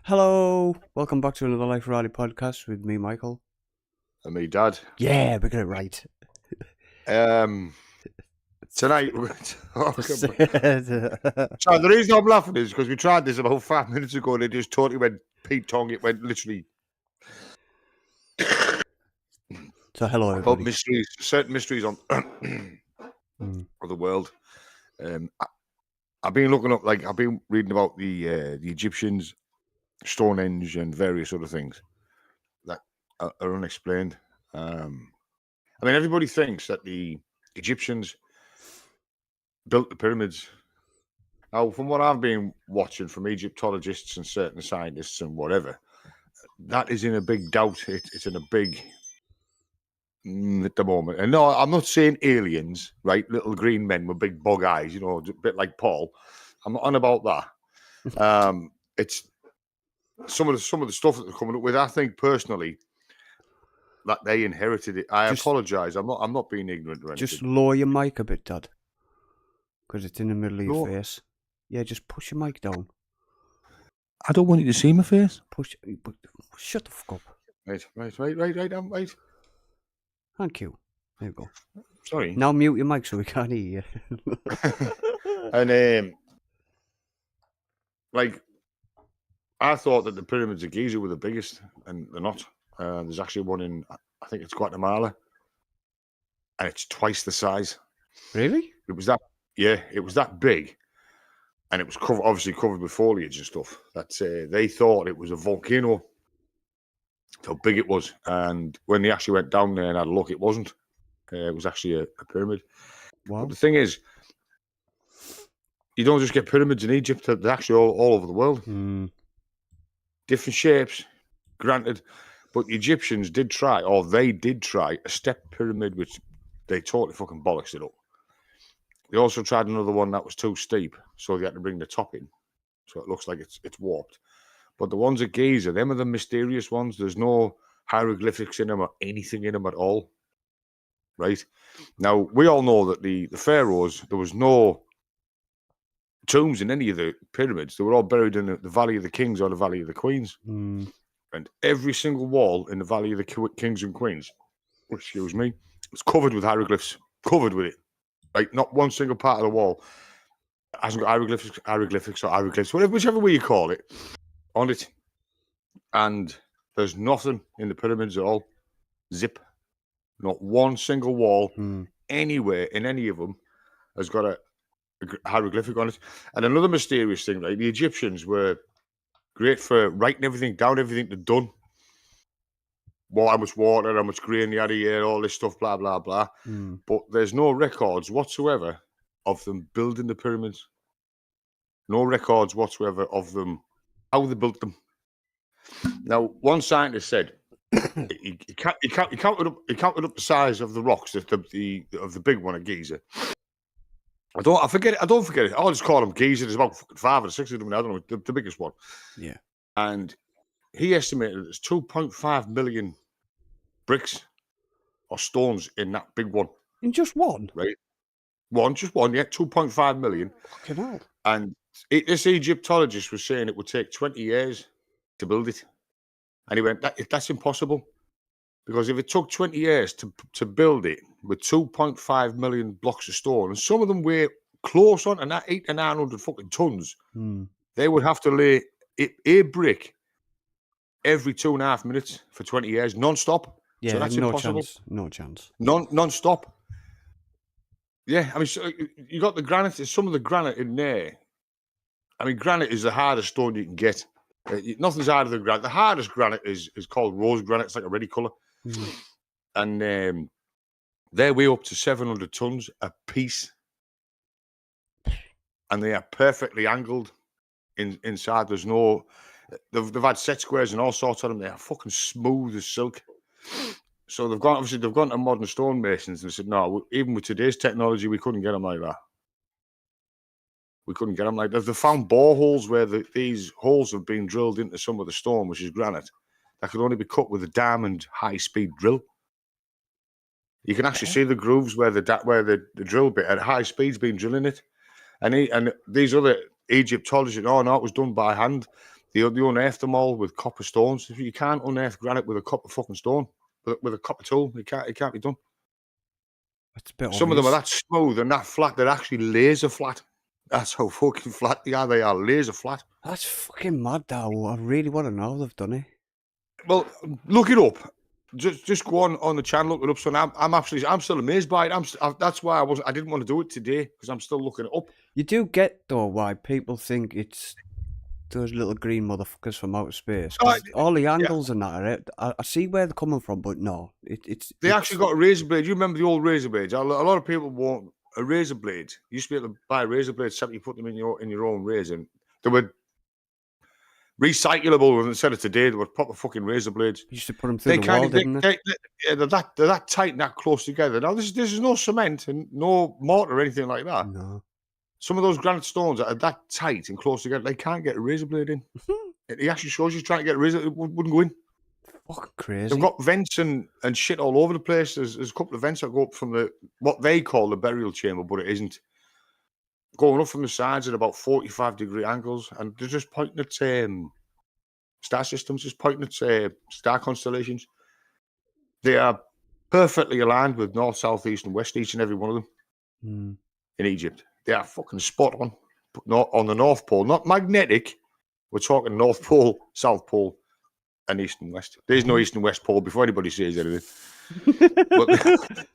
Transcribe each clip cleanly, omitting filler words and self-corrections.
Hello, welcome back to another Life Rally podcast with me, Michael. And me, Dad. Yeah, we got it right. Tonight, we're going to talk about... That's So the reason I'm laughing is because we tried this about 5 minutes ago and it just totally went Pete Tong. It went literally So hello, about everybody. mysteries, certain mysteries on of the world. I've been looking up, I've been reading about the Egyptians, Stonehenge, and various other things that are unexplained. I mean, everybody thinks that the Egyptians built the pyramids. Now, from what I've been watching from Egyptologists and certain scientists and whatever, that is in a big doubt. It's in a big at the moment. And no, I'm not saying aliens, right? Little green men with big bug eyes, a bit like Paul. I'm not on about that. It's some of the stuff that they're coming up with. I think personally that they inherited it. I apologize. I'm not being ignorant or anything. Just lower your mic a bit, Dad, because it's in the middle of your face. Yeah, just push your mic down. I don't want you to see my face. Shut the fuck up. Right. Thank you. There you go. Sorry. Now mute your mic so we can't hear you. And I thought that the pyramids of Giza were the biggest, and they're not. There's actually one in, I think it's Guatemala, and it's twice the size. Really? It was that big, and it was obviously covered with foliage and stuff. That they thought it was a volcano. How big it was, and when they actually went down there and had a look, it wasn't. It was actually a pyramid. Wow. But the thing is, you don't just get pyramids in Egypt; they're actually all over the world. Different shapes, granted, but the Egyptians did try a step pyramid, which they totally fucking bollocks it up. They also tried another one that was too steep, so they had to bring the top in, so it looks like it's warped. But the ones at Giza, them are the mysterious ones. There's no hieroglyphics in them or anything in them at all. Right? Now, we all know that the pharaohs, there was no tombs in any of the pyramids. They were all buried in the Valley of the Kings or the Valley of the Queens. And every single wall in the Valley of the Kings and Queens, excuse me, was covered with hieroglyphs. Covered with it. Like, not one single part of the wall hasn't got hieroglyphics or hieroglyphs, whichever way you call it, on it. And there's nothing in the pyramids at all. Zip. Not one single wall anywhere in any of them has got a hieroglyphic on it. And another mysterious thing, right? The Egyptians were great for writing everything down, everything they'd done. How much water, how much grain they had a year, all this stuff, blah, blah, blah. But there's no records whatsoever of them building the pyramids. No records whatsoever of them, how they built them. Now, one scientist said he counted up the size of the rocks of the big one at Giza. I don't forget it. I'll just call them Giza. There's about 5 or 6 of them. I don't know the biggest one. Yeah. And he estimated there's 2.5 million bricks or stones in that big one. In just one? Right. Just one. Yeah, 2.5 million. Fucking hell. And this Egyptologist was saying it would take 20 years to build it. And he went, that's impossible. Because if it took 20 years to build it with 2.5 million blocks of stone, and some of them weigh close on to 800 to 900 fucking tons, they would have to lay a brick every 2.5 minutes for 20 years, non-stop. Yeah, so that's impossible. No chance. Non-stop. Yeah, I mean, so you got the granite, some of the granite in there. I mean, granite is the hardest stone you can get. Nothing's harder than granite. The hardest granite is called rose granite. It's like a ready colour. And they weigh up to 700 tons a piece. And they are perfectly angled inside. There's no... They've had set squares and all sorts of them. They are fucking smooth as silk. So they've gone to modern stonemasons and said, no, even with today's technology, we couldn't get them like that. We couldn't get them like that. They found boreholes where these holes have been drilled into some of the stone, which is granite, that could only be cut with a diamond high-speed drill. You can actually see the grooves where the drill bit at high speed's been drilling it. And these other Egyptologists, no, it was done by hand. They unearthed them all with copper stones. You can't unearth granite with a copper fucking stone, with a copper tool. It can't be done. It's a bit Some of them are obvious. that smooth and that flat. They're actually laser flat. That's how fucking flat they are. They are laser flat. That's fucking mad, though. I really want to know they've done it. Well, look it up. Just go on the channel, look it up. So I'm still amazed by it. That's why I didn't want to do it today, because I'm still looking it up. You do get, though, why people think it's those little green motherfuckers from outer space. 'Cause all the angles and that are it. I see where they're coming from, but no, They actually got a razor blade. You remember the old razor blades? A lot of people want a razor blade. You used to be able to buy razor blades, except you put them in your own razor. And they were recyclable instead of today. They were proper fucking razor blades. You used to put them through the wall, didn't they? They're that tight and that close together. Now this is no cement and no mortar or anything like that. No. Some of those granite stones that are that tight and close together, they can't get a razor blade in. It actually shows you trying to get a razor, it wouldn't go in. Fucking crazy. They've got vents and shit all over the place. There's a couple of vents that go up from what they call the burial chamber, but it isn't. Going up from the sides at about 45-degree angles, and they're just pointing at star systems, just pointing at star constellations. They are perfectly aligned with north, south, east, and west, each and every one of them in Egypt. They are fucking spot on. But not on the North Pole, not magnetic. We're talking North Pole, South Pole, and East and West. There's no East and West Pole before anybody says anything. But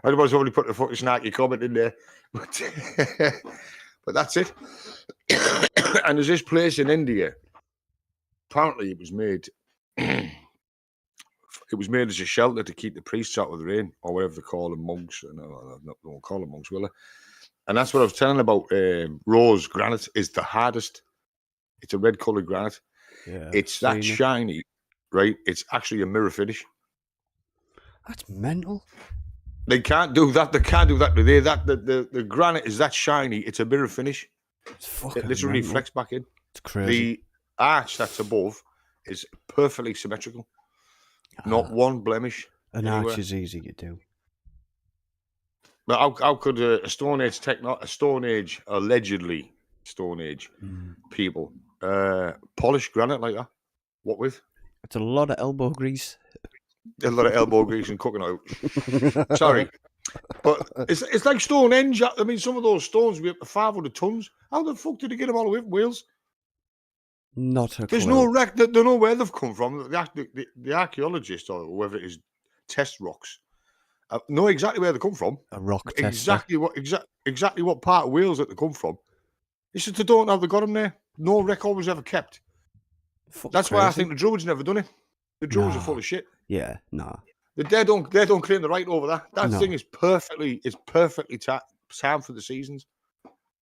everybody's already put a fucking snarky comment in there. But that's it. And there's this place in India. Apparently, it was made. It was made as a shelter to keep the priests out of the rain, or whatever they call them, monks. No, they won't call them monks, will they? And that's what I was telling about. Rose granite is the hardest. It's a red-coloured granite. Yeah, it's that shiny, right? It's actually a mirror finish. That's mental. They can't do that. They can't do that today. The granite is that shiny. It's a mirror finish. It literally reflects back in. It's crazy. The arch that's above is perfectly symmetrical. Not one blemish. An arch is easy to do. But how could a Stone Age allegedly Stone Age people polish granite like that? What with? It's a lot of elbow grease. A lot of elbow grease and cooking oil. Sorry. But it's like Stonehenge. I mean, some of those stones weigh up to 500 tons. How the fuck did they get them all the way from Wales? Not a There's clue. no wreck. They don't know where they've come from. The archaeologists or whoever it is test rocks. Know exactly where they come from. A rock tester. Exactly what part of Wales that they come from. It's just they don't know how they got them there. No record was ever kept. That's why I think the Druids never done it. The Druids are full of shit. Yeah, no. They don't claim the right over that. That thing is perfectly timed for the seasons.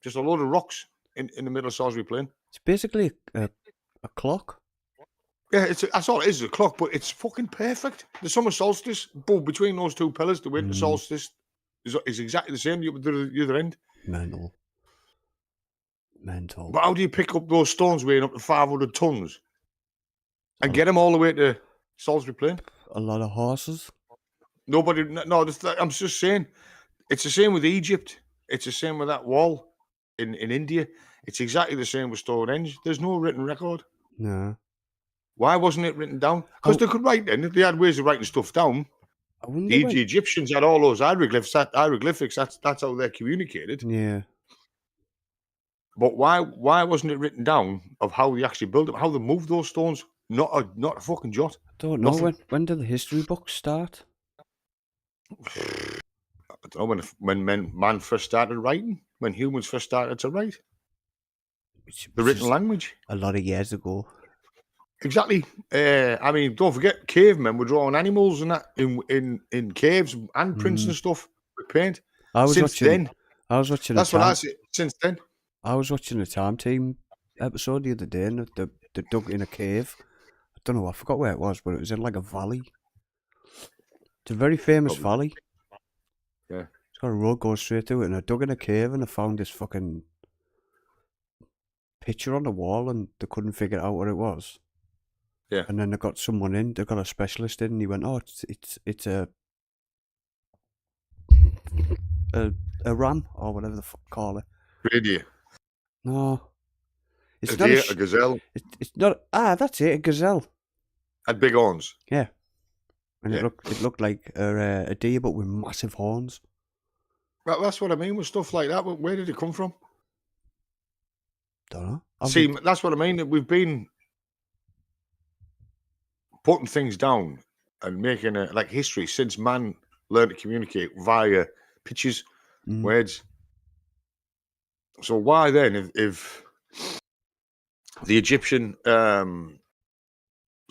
Just a load of rocks in the middle of Salisbury Plain. It's basically a clock. Yeah, that's all it is, a clock, but it's fucking perfect. The summer solstice, between those two pillars, the winter solstice is exactly the same at the other end. Mental. But how do you pick up those stones weighing up to 500 tons and get them all the way to Salisbury Plain? A lot of horses. No, I'm just saying, it's the same with Egypt. It's the same with that wall in India. It's exactly the same with Stonehenge. There's no written record. No. Why wasn't it written down? Because they could write then. They had ways of writing stuff down. The Egyptians had all those hieroglyphics. That's how they're communicated. Yeah. But why wasn't it written down of how they actually built them, how they moved those stones? Not a fucking jot. I don't know. When did the history books start? I don't know, when man first started writing, when humans first started to write. The written language. A lot of years ago. Exactly. I mean, don't forget, cavemen were drawing animals and that in caves and prints and stuff with paint. Since then. That's what I said. Since then. I was watching a Time Team episode the other day, and they dug in a cave. I don't know, I forgot where it was, but it was in like a valley. It's a very famous valley. Yeah. It's got a road going straight to it, and I dug in a cave and I found this fucking picture on the wall, and they couldn't figure out what it was. Yeah. And then they got someone in, they got a specialist in, and he went, "Oh, it's a ram, or whatever the fuck call it." Radio. No. It's A not deer, a gazelle, it's not. That's it. A gazelle. had big horns. Yeah, and Yeah. it looked like a deer, but with massive horns. Well, that's what I mean with stuff like that. Where did it come from? Don't know. See, that's what I mean. We've been putting things down and making like history since man learned to communicate via pictures, words. So why then, if the Egyptian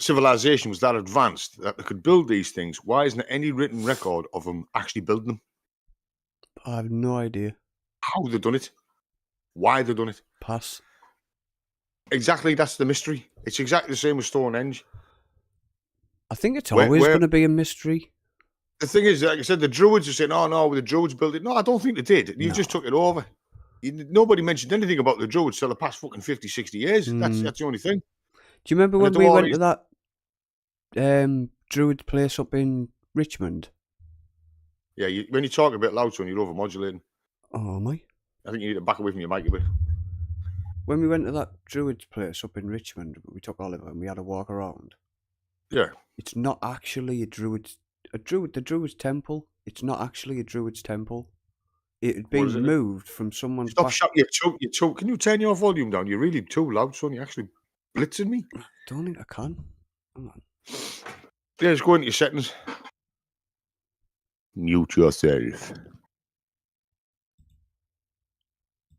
civilization was that advanced that they could build these things, why isn't there any written record of them actually building them? I have no idea. How they done it? Why they done it? Pass. Exactly, that's the mystery. It's exactly the same with Stonehenge. I think it's always going to be a mystery. The thing is, like I said, the Druids are saying, "Oh no, the Druids built it." No, I don't think they did. You just took it over. Nobody mentioned anything about the Druids till the past fucking 50, 60 years. That's the only thing. Do you remember when we went to that Druid place up in Richmond? Yeah, when you talk a bit loud, son, you're overmodulating. Oh, am I? I think you need to back away from your mic a bit. When we went to that Druid's place up in Richmond, we took Oliver and we had a walk around. Yeah. It's not actually the Druid's temple. It's not actually a Druid's temple. It had been moved from someone's Stop shouting, you choke. Can you turn your volume down? You're really too loud, son. You're actually blitzing me. I don't think I can. Hang on. Yeah, just go into your settings. Mute yourself.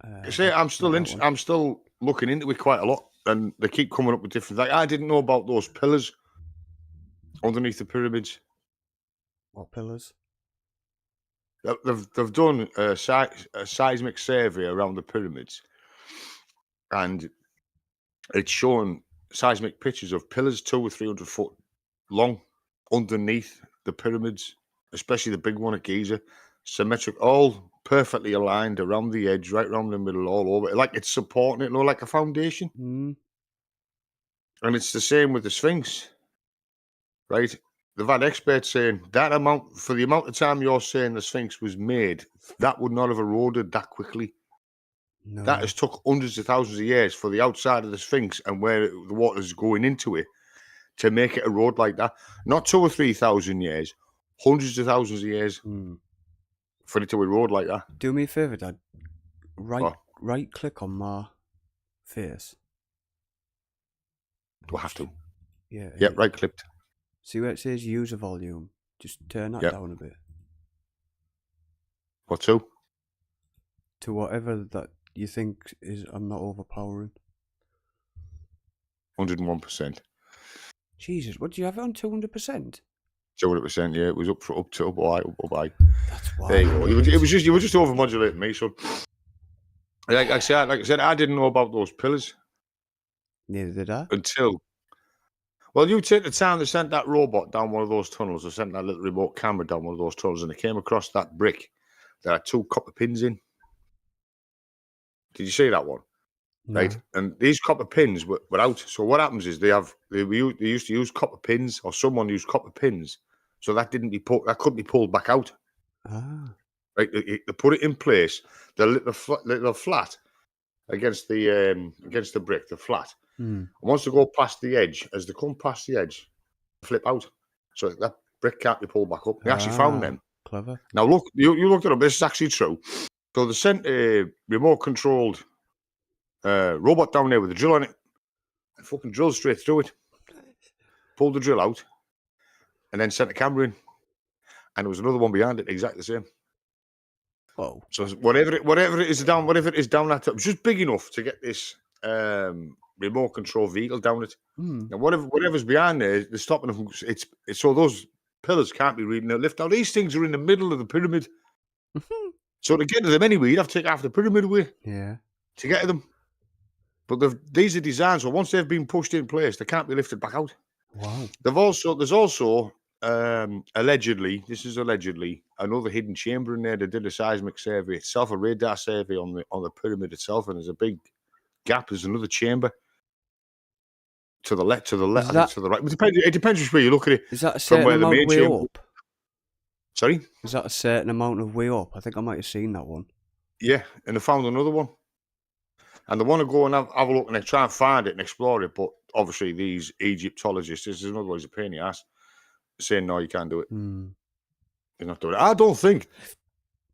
I'm still looking into it quite a lot, and they keep coming up with different things. I didn't know about those pillars underneath the pyramids. What pillars? They've done a seismic survey around the pyramids, and it's showing seismic pictures of pillars 200 or 300 foot long underneath the pyramids, especially the big one at Giza, symmetric, all perfectly aligned around the edge, right around the middle, all over, like it's supporting it, like a foundation. And it's the same with the Sphinx, right? They've had experts saying that amount, for the amount of time you're saying the Sphinx was made, that would not have eroded that quickly. No. That has took hundreds of thousands of years for the outside of the Sphinx and where the water is going into it to make it erode like that. Not 2,000 or 3,000 years, hundreds of thousands of years for it to erode like that. Do me a favour, Dad. Right click on my face. Do I have to? Yeah. Yeah, right clicked. See where it says user volume? Just turn that down a bit. What to? To whatever that you think is, I'm not overpowering. 101%. Jesus, what do you have it on 200%? 200%, yeah. It was up high. That's wild. There you go. You were just overmodulating me, so like I said, I didn't know about those pillars. Neither did I. Until, well, you take the time, they sent that robot down one of those tunnels, they sent that little remote camera down one of those tunnels, and they came across that brick that had 2 copper pins in. Did you see that one? No. Right, and these copper pins were out. So what happens is they used to use copper pins, or someone used copper pins, so that couldn't be pulled back out. Right, they put it in place. They lit the flat against the brick, the flat. And once they go past the edge, as they come past the edge, flip out, so that brick can't be pulled back up. They actually found them. Clever. Now look, you looked it up. This is actually true. So they sent a remote-controlled robot down there with a drill on it, and fucking drilled straight through it. Pulled the drill out, and then sent a camera in, and there was another one behind it, exactly the same. Whoa! So whatever it is down that, it was just big enough to get this remote control vehicle down it. Now whatever's behind there, they're stopping them. It's so those pillars can't be reading their lift. Now these things are in the middle of the pyramid, so to get to them anyway, you'd have to take half the pyramid away. Yeah. To get to them. But these are designed so once they've been pushed in place, they can't be lifted back out. Wow. There's also allegedly another hidden chamber in there. They did a seismic survey itself, a radar survey on the pyramid itself, and there's a big gap. There's another chamber to the left, to the right. It depends which way you look at it. Is that a certain amount of way up? Sorry? Is that a certain amount of way up? I think I might have seen that one. Yeah, and they found another one. And they want to go and have a look and try and find it and explore it. But obviously, these Egyptologists, this is another way, a pain in the ass, saying, no, you can't do it. They're not doing it. I don't think,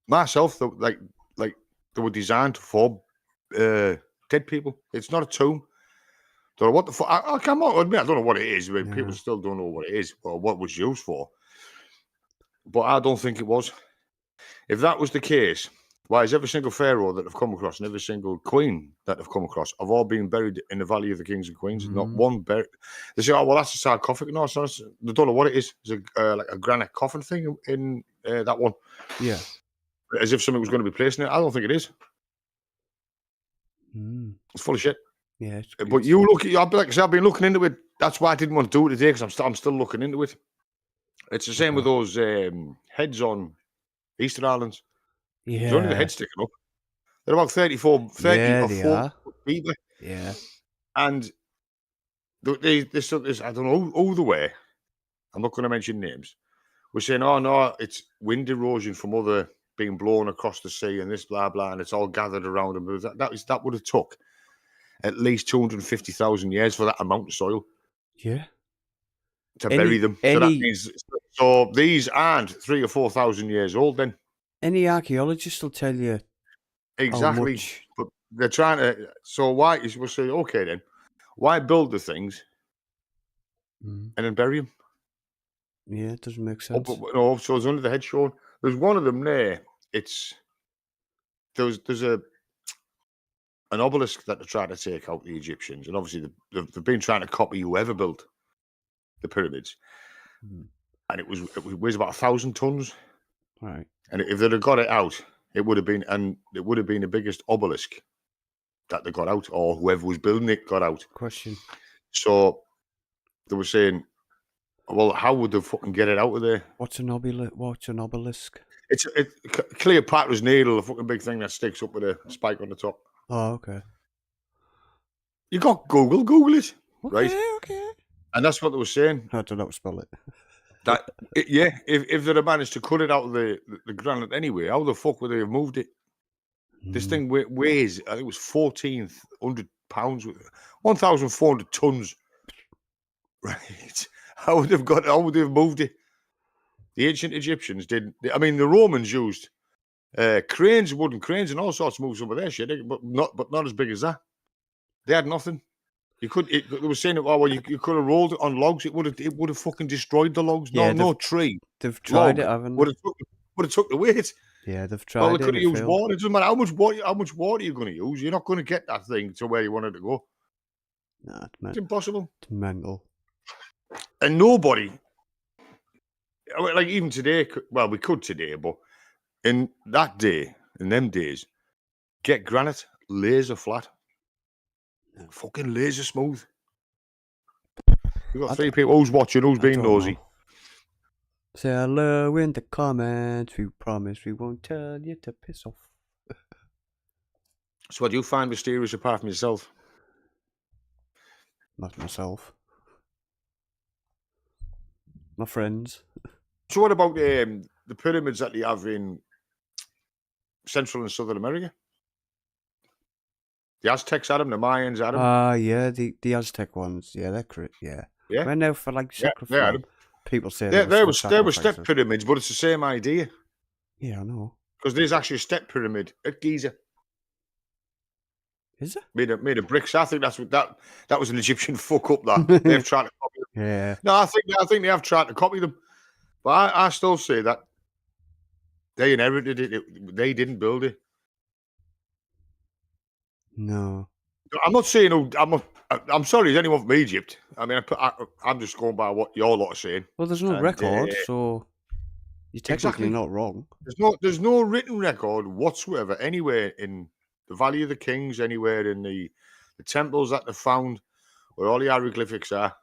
myself, like they were designed for dead people. It's not a tomb. Don't know what the fuck. I can't admit, I don't know what it is. People still don't know what it is or what it was used for. But I don't think it was. If that was the case, why is every single pharaoh that I've come across and every single queen that I've come across have all been buried in the Valley of the Kings and Queens? Not one buried. They say, oh, well, that's a sarcophagus. No, it's not. They don't know what it is. It's like a granite coffin thing in that one. Yeah. As if something was going to be placed in it. I don't think it is. It's full of shit. Yeah. But you look at, I've been looking into it. That's why I didn't want to do it today, because I'm still looking into it. It's the same with those heads on Easter Islands. Yeah. There's only the head sticking up. They're about 30 or 4 feet. Yeah. And this, I don't know who they were. I'm not going to mention names. We're saying, oh no, it's wind erosion from other being blown across the sea and this blah blah, and it's all gathered around them. That would have took at least 250,000 years for that amount of soil. Yeah. To bury them. So that means these aren't 3,000 or 4,000 years old then. Any archaeologist will tell you exactly. But they're trying to. So why is we'll say, okay then, why build the things and then bury them? Yeah, it doesn't make sense. No, so it's under the head shown. There's one of them there. There's an obelisk that they're trying to take out the Egyptians, and obviously they've been trying to copy whoever built the pyramids, and it weighs about 1,000 tons. Right. And if they'd have got it out, it would have been the biggest obelisk that they got out, or whoever was building it got out. Question. So they were saying, well, how would they fucking get it out of there? What's an obelisk? It's Cleopatra's Needle, a fucking big thing that sticks up with a spike on the top. Oh, okay. You got Google it, okay, right? Okay. And that's what they were saying. I don't know how to spell it. If they'd have managed to cut it out of the granite anyway, how the fuck would they have moved it? This thing weighs, I think it was 1,400 pounds, 1,400 tons. Right? How would they have moved it? The ancient Egyptians did. I mean, the Romans used cranes, wooden cranes, and all sorts to move some of their shit, but not as big as that. They had nothing. They were saying, oh well, you could have rolled it on logs. It would have fucking destroyed the logs. Yeah, no tree. They've tried it, haven't they? Would have took the weight. Yeah, they've tried. Well, they could have used water. It doesn't matter how much water you're going to use. You're not going to get that thing to where you want it to go. Nah, it's impossible. It's mental. And nobody, like even today, well, we could today, but in them days, get granite laser flat. Fucking laser smooth. We've got 3 people. Who's watching? Who's being nosy? Say hello in the comments. We promise we won't tell you to piss off. So what do you find mysterious apart from yourself? Not myself. My friends. So what about the pyramids that they have in Central and Southern America? The Aztecs had them, the Mayans had them. Yeah, the Aztec ones. Yeah, they're correct. Yeah. When they were for like sacrifice. Yeah, people say they were step pyramids, but it's the same idea. Yeah, I know. Because there's actually a step pyramid at Giza. Is it? Made of bricks. I think that's what that was an Egyptian fuck up that they've tried to copy them. Yeah. No, I think they have tried to copy them. But I still say that they inherited it. They didn't build it. No. I'm not saying I'm sorry, is anyone from Egypt? I mean, I'm just going by what your lot are saying. Well, there's no record, so you're technically not wrong. There's no written record whatsoever anywhere in the Valley of the Kings, anywhere in the temples that they found, where all the hieroglyphics are,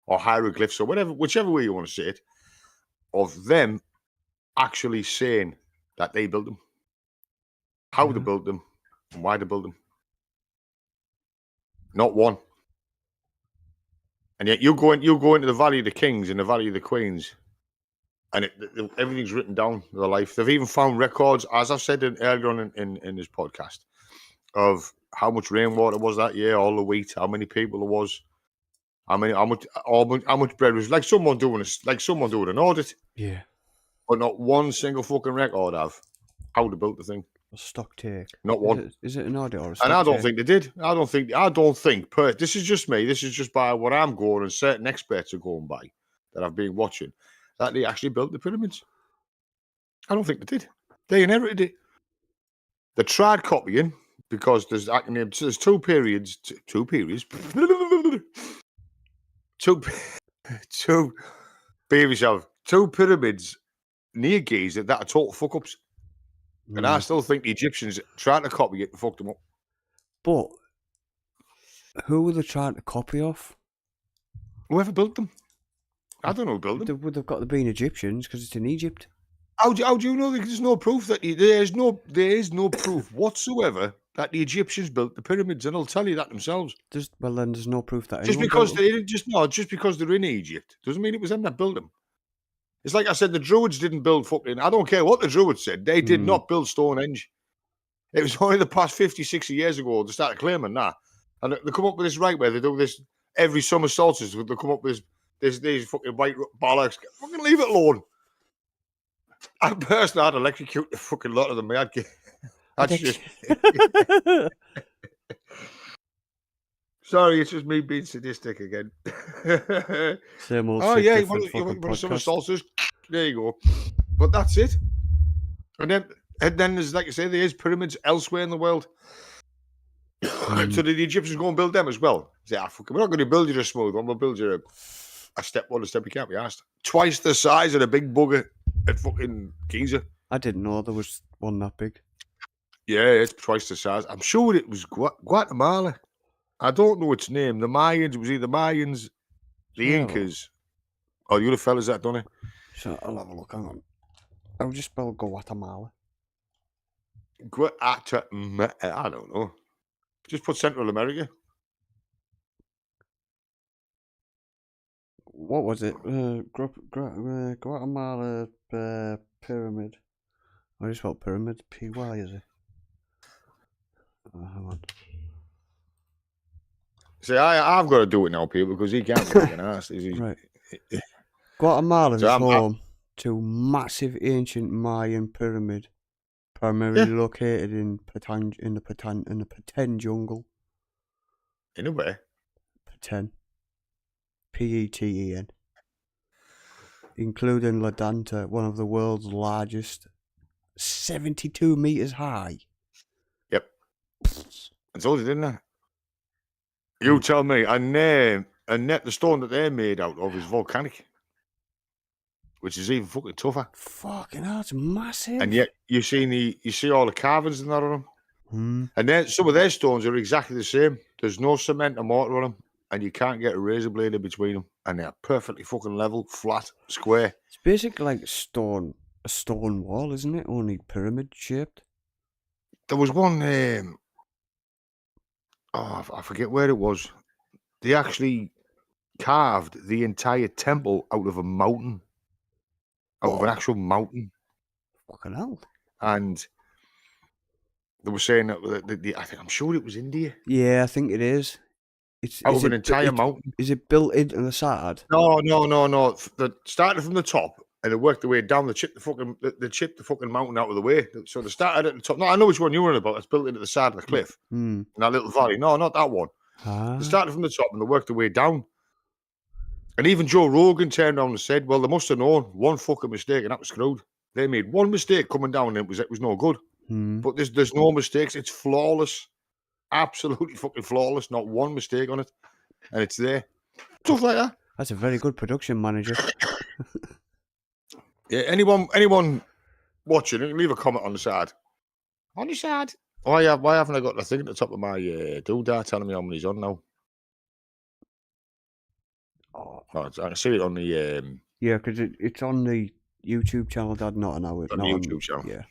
or hieroglyphs, or whichever way you want to say it, of them actually saying that they built them, how they built them, and why they built them. Not one. And yet you go into the Valley of the Kings and the Valley of the Queens, and everything's written down, their life. They've even found records, as I've said earlier on in this podcast, of how much rainwater was that year, all the wheat, how many people there was, how much bread was like someone doing an audit. Yeah. But not one single fucking record of how they built the thing. A stock take. Not one. Is it an audit or a stock And I don't take? think they did. I don't think. This is just me. This is just by what I'm going and certain experts are going by that I've been watching, that they actually built the pyramids. I don't think they did. They inherited it. They tried copying because there's two periods. Behave yourself. Two pyramids near Giza that are total fuck ups. And I still think the Egyptians tried to copy it and fucked them up. But who were they trying to copy off? Whoever built them. I don't know who built them. They would have got to be Egyptians because it's in Egypt. How do you know? There's no proof that there is no proof whatsoever that the Egyptians built the pyramids, and they'll tell you that themselves. Then there's no proof that just because they're in Egypt doesn't mean it was them that built them. It's like I said, the Druids didn't build fucking. I don't care what the Druids said. They did not build Stonehenge. It was only the past 50, 60 years ago they started claiming that, and they come up with this right where they do this every summer solstice. They come up with these fucking white bollocks. Fucking leave it alone. I personally, I'd electrocute the fucking lot of them. Sorry, it's just me being sadistic again. Same old. Oh yeah, you want a summer solstice? There you go. But that's it. And then there's, like I say, there is pyramids elsewhere in the world. So did the Egyptians go and build them as well? Say, we're not going to build you a smooth one. We'll build you a step one, a step you can't be asked. Twice the size of the big bugger at fucking Giza. I didn't know there was one that big. Yeah, it's twice the size. I'm sure it was Guatemala. I don't know its name. The Mayans, it was either Mayans, the Incas, or the other fellas that done it. So I'll have a look. Hang on. I'll just spell Guatemala. I don't know. Just put Central America. What was it? Guatemala pyramid. How do you spell pyramid? P-Y, is it? Hang on. See, I've got to do it now, people, because he can't be an ass. Right. Guatemala is home to massive ancient Mayan pyramid, primarily located in the Petén jungle. In a way. Petén. P-E-T-E-N. Including La Danta, one of the world's largest, 72 meters high. Yep. I told you, didn't I? You tell me. And the stone that they're made out of is volcanic, which is even fucking tougher. Fucking hell, it's massive. And yet you see all the carvings and that on them. And then some of their stones are exactly the same. There's no cement or mortar on them, and you can't get a razor blade in between them, and they're perfectly fucking level, flat, square. It's basically like a stone wall, isn't it? Only pyramid shaped. There was one. I forget where it was. They actually carved the entire temple out of a mountain, out of an actual mountain. Fucking hell! And they were saying that I'm sure it was India. Yeah, I think it is. It's out of an entire mountain. Is it built into the side? No. They started from the top and they worked their way down. They chipped the fucking mountain out of the way. So they started at the top. No, I know which one you were about. It's built into the side of the cliff in that little valley. No, not that one. They started from the top and they worked their way down. And even Joe Rogan turned around and said, "Well, they must have known one fucking mistake, and that was screwed. They made one mistake coming down, and it was no good. But there's no mistakes. It's flawless, absolutely fucking flawless. Not one mistake on it, and it's there. Stuff like that. That's a very good production manager." Yeah. Anyone watching, leave a comment on the side. On the side. Why haven't I got the thing at the top of my doodah telling me how many's on now? Oh, I can see it on the. Yeah, because it's on the YouTube channel, Dad, not on our YouTube channel. Yeah.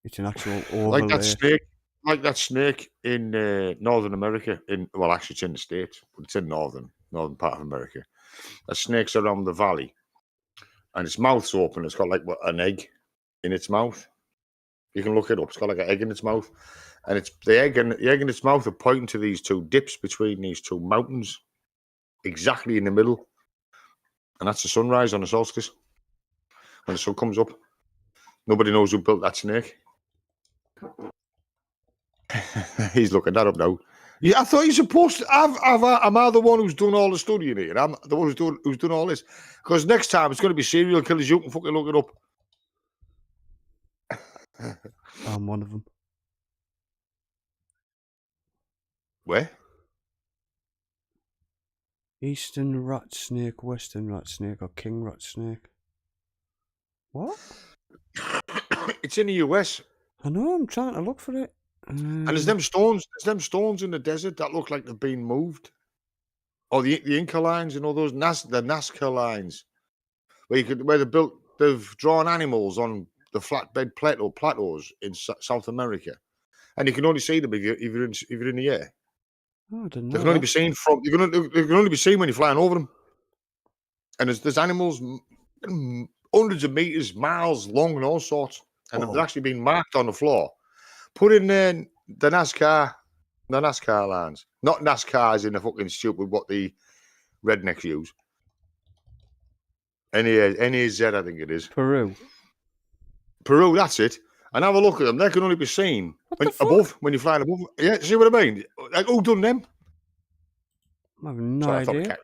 It's an actual overlay. Like that snake in Northern America. Actually, it's in the States, but it's in northern part of America. A snake's around the valley, and its mouth's open. It's got like an egg in its mouth, You can look it up. It's got like an egg in its mouth, and it's the egg in its mouth are pointing to these two dips between these two mountains, exactly in the middle, and that's the sunrise on the solstice when the sun comes up. Nobody knows who built that snake. He's looking that up now. Yeah, I thought you're supposed to. Am I the one who's done all the studying here? I'm the one who's done all this. Because next time it's going to be serial killers. You can fucking look it up. I'm one of them. Where? Eastern rat snake, western rat snake, or king rat snake. What? It's in the US. I know. I'm trying to look for it. And there's them stones. There's them stones in the desert that look like they've been moved. Or the Inca lines, you know, those the Nazca lines, where they've drawn animals on the flatbed plateaus in South America, and you can only see them if you're in the air. Oh, I didn't know. They can only be seen they can only be seen when you're flying over them. And there's animals hundreds of meters, miles long, and all sorts, and they've actually been marked on the floor. Put in the NASCAR lines. Not NASCARs in the fucking stupid what the rednecks use. NAZ, I think it is. Peru, that's it. And have a look at them. They can only be seen when you're flying above. Yeah, see what I mean? Like, who done them? I have no idea.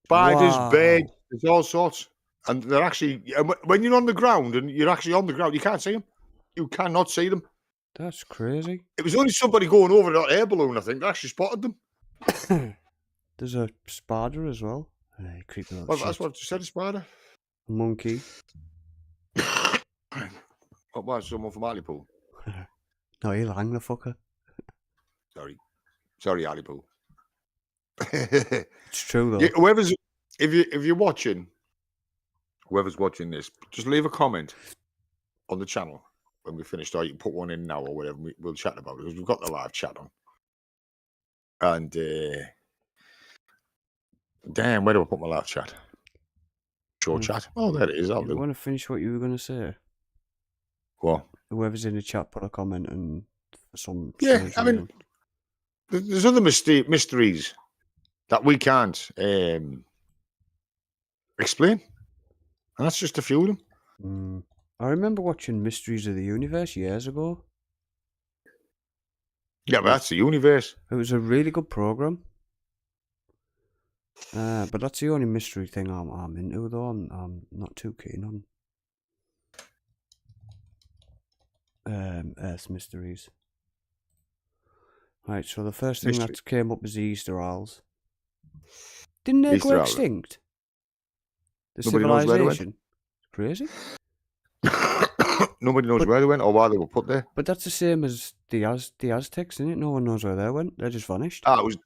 Spiders, birds, there's all sorts. And they're actually, when you're on the ground and you're actually on the ground, you can't see them. You cannot see them. That's crazy. It was only somebody going over that air balloon, I think, that actually spotted them. There's a spider as well. Creepy little shit. That's what you said, a spider. A monkey. What was someone from Hartlepool? No, he'll hang the fucker. Sorry, Hartlepool. It's true though. Yeah, if you're watching, whoever's watching this, just leave a comment on the channel when we finished. Or you can put one in now or whatever. We'll chat about it because we've got the live chat on. And damn, where do I put my live chat? Show chat. Oh, there it is. You want to finish what you were going to say? What? Whoever's in the chat, put a comment and some. Yeah, I mean, there's other mysteries that we can't explain, and that's just a few of them. I remember watching Mysteries of the Universe years ago. Yeah, but that's the universe. It was a really good program. But that's the only mystery thing I'm into, though. I'm not too keen on Earth mysteries. Right, so the first thing that came up was the Easter Owls. Didn't they go extinct? The civilization. Crazy. Nobody knows where they went or why they were put there. But that's the same as the Aztecs, isn't it? No one knows where they went. They just vanished. It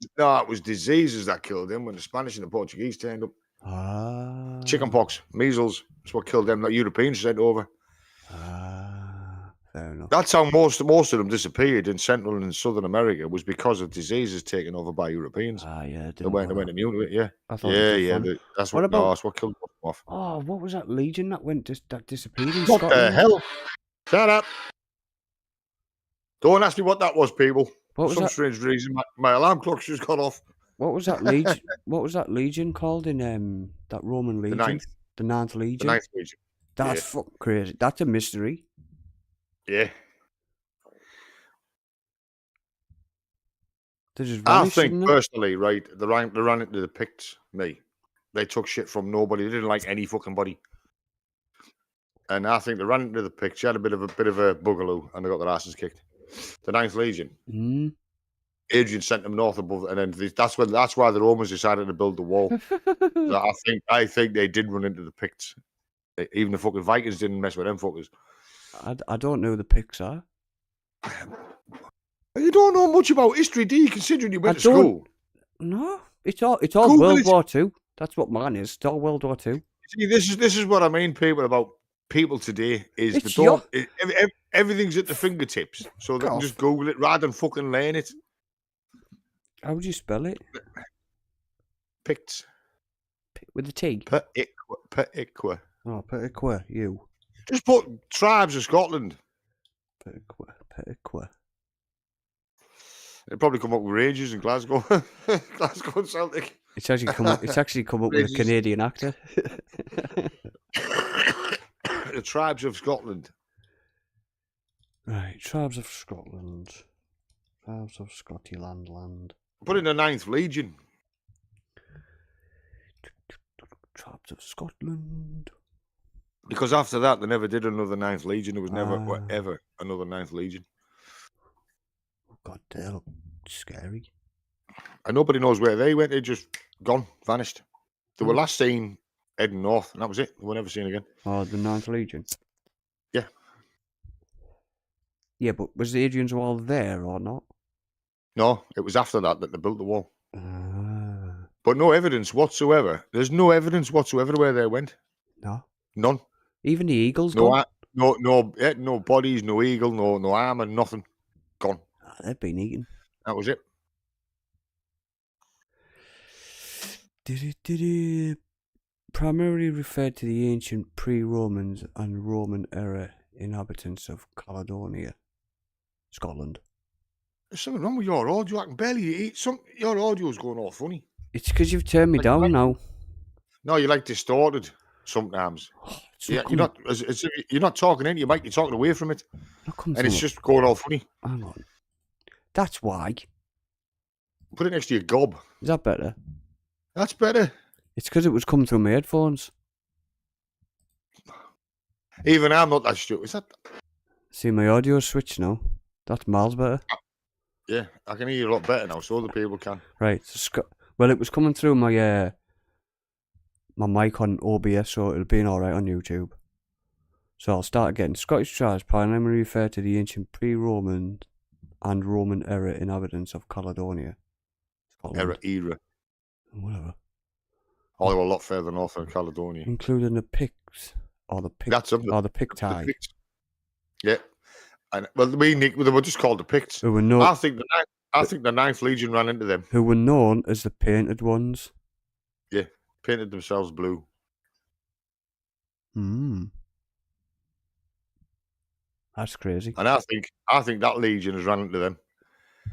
was diseases that killed them when the Spanish and the Portuguese turned up. Chickenpox, measles. That's what killed them. That Europeans sent over. Fair enough. That's how most of them disappeared in Central and Southern America, was because of diseases taken over by Europeans. Yeah. They went immune to it. Yeah. That's what killed them off. Oh, what was that legion that disappeared in What Scotland? the hell? Shut up. Don't ask me what that was, people. For some strange reason, my alarm clock's just gone off. What was that legion? What was that legion called in that Roman legion? The Ninth Legion. The Ninth Legion. That's fucking crazy. That's a mystery. Yeah. I think personally, right, they ran into the Picts. They took shit from nobody. They didn't like any fucking body. And I think they ran into the Picts. She had a bit of a boogaloo, and they got their asses kicked. The Ninth Legion. Adrian sent them north above, and then that's why the Romans decided to build the wall. I think they did run into the Picts. Even the fucking Vikings didn't mess with them fuckers. I don't know who the Picts are. You don't know much about history, do you? Considering you went to school. No, it's all World War II. That's what mine is. It's all World War II. See, this is what I mean, people, about people today is everything's at the fingertips, so they can just Google it rather than fucking learn it. How would you spell it? Picts. With a T. Peikwa. Oh, Peikwa. You. Just put tribes of Scotland. Perquer. It'll probably come up with Rangers in Glasgow. Glasgow and Celtic. It's actually come up. It's actually come up with a Rangers. Canadian actor. The tribes of Scotland. Right, tribes of Scotland. Tribes of Scotland land. Put in the 9th Legion. Tribes of Scotland. Because after that, they never did another 9th Legion. There was never, ever another 9th Legion. God, they look scary. And nobody knows where they went. They just gone, vanished. They were last seen heading north, and that was it. They were never seen again. Oh, the 9th Legion? Yeah. Yeah, but was the Adrian's Wall there or not? No, it was after that they built the wall. But no evidence whatsoever. There's no evidence whatsoever where they went. No. None. Even the eagles no, gone? No bodies, no eagle, no armour, nothing. Gone. They've been eaten. That was it. Primarily referred to the ancient pre-Romans and Roman era inhabitants of Caledonia, Scotland. There's something wrong with your audio. I can barely eat. Your audio's going all funny. It's because you've turned me down now. No, you're like distorted sometimes. You're not talking into your mic. You're talking away from it, and it's just going all funny. Hang on. That's why. Put it next to your gob. Is that better? That's better. It's because it was coming through my headphones. Even I'm not that stupid. Is that? See, my audio switch now. That's miles better. Yeah, I can hear you a lot better now, so other people can. Right. Well, it was coming through my my mic on OBS, so it'll be all right on YouTube. So I'll start again. Scottish tribes primarily refer to the ancient pre-Roman and Roman era inhabitants of Caledonia. Era. Whatever. Oh, they were a lot further north than Caledonia. Including the Picts, or the Picts, That's them. or the Picti. The Picts. Yeah. And well, they were just called the Picts. Who were known, I think the 9th Legion ran into them. Who were known as the Painted Ones. Yeah, painted themselves blue. That's crazy. And I think that Legion has run into them.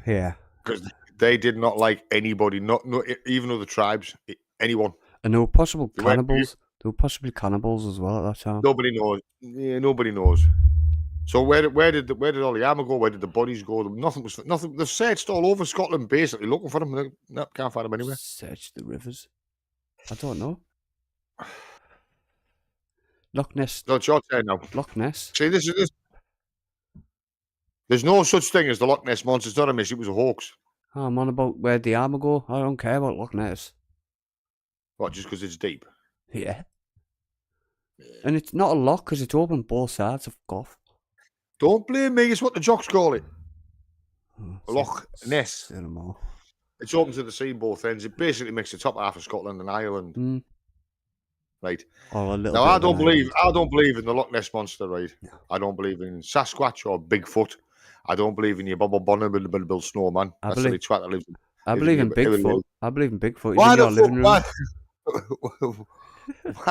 Yeah. Because they did not like anybody, not even other tribes, anyone. And there were possible cannibals. There were possibly cannibals as well at that time. Nobody knows. Yeah, nobody knows. So where did all the armour go? Where did the bodies go? Nothing. They've searched all over Scotland basically looking for them. No, can't find them anywhere. Search the rivers. I don't know. Loch Ness. No, it's your turn now. Loch Ness. See, this is this. There's no such thing as the Loch Ness monster. It's not a myth. It was a hoax. Oh, I'm on about where the armour go. I don't care about Loch Ness. What, just because it's deep? Yeah. And it's not a lock because it's open both sides. Of course. Don't blame me. It's what the jocks call it. Loch Ness. It's open to the sea both ends. It basically makes the top half of Scotland and Ireland. Right. Now I don't believe in the Loch Ness monster, right? No. I don't believe in Sasquatch or Bigfoot. I don't believe in your Bubble Bonner with the Bill Snowman. That's the twat that lives. I believe in Bigfoot. I believe in Bigfoot. Why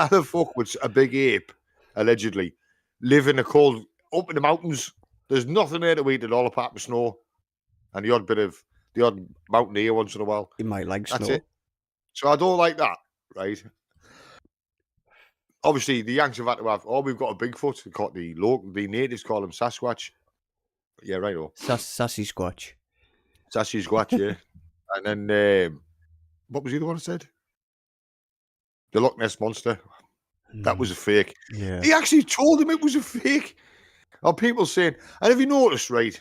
the fuck would a big ape allegedly live in a cold up in the mountains? There's nothing there to eat at all apart from snow and the odd mountain deer once in a while. He might like That's snow. It. So I don't like that, right? Obviously, the Yanks have had to have. Oh, we've got a Bigfoot. The natives call him Sasquatch. Yeah, right. Sassy Squatch. Sassy Squatch, yeah. And then what was the other one I said? The Loch Ness monster. That was a fake. Yeah. He actually told him it was a fake. Or people saying, and have you noticed, right?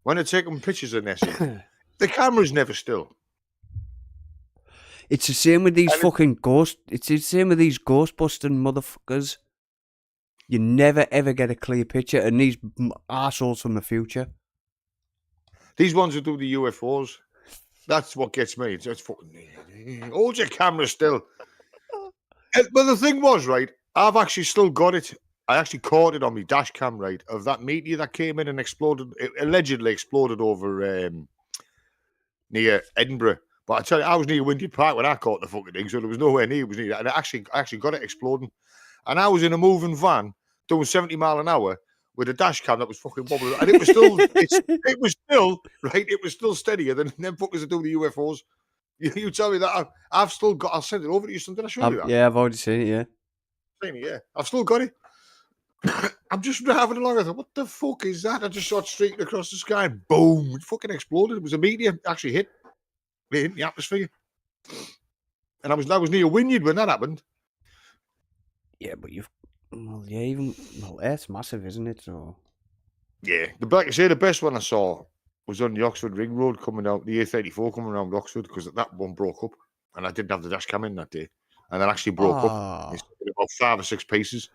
When they're taking pictures of Nessie, the camera's never still. It's the same with these fucking ghosts. It's the same with these ghost-busting motherfuckers. You never ever get a clear picture, and these arseholes from the future. These ones who do the UFOs, that's what gets me. It's fucking hold your camera still. But the thing was, right, I've actually still got it. I actually caught it on my dash cam, right, of that meteor that came in and exploded. It allegedly exploded over near Edinburgh. But I tell you, I was near Windy Park when I caught the fucking thing, so there was nowhere near it was near. And I actually got it exploding. And I was in a moving van doing 70 mile an hour with a dash cam that was fucking wobbling, and it was still, it was still right. It was still steadier than them fuckers that do the UFOs. You tell me that I've still got. I'll send it over to you. Did I show you that? Yeah, I've already seen it. Yeah. Yeah, I've still got it. I'm just having along. I thought, what the fuck is that? I just saw it streaking across the sky, and boom! It fucking exploded. It was a meteor. It actually hit the atmosphere, and I was near Wynyard when that happened. Yeah, but Earth's massive, isn't it? So yeah, like I say, the best one I saw was on the Oxford Ring Road coming out, the A34 coming around Oxford, because that one broke up, and I didn't have the dash cam in that day, and it actually broke up. It's about 5 or 6 pieces.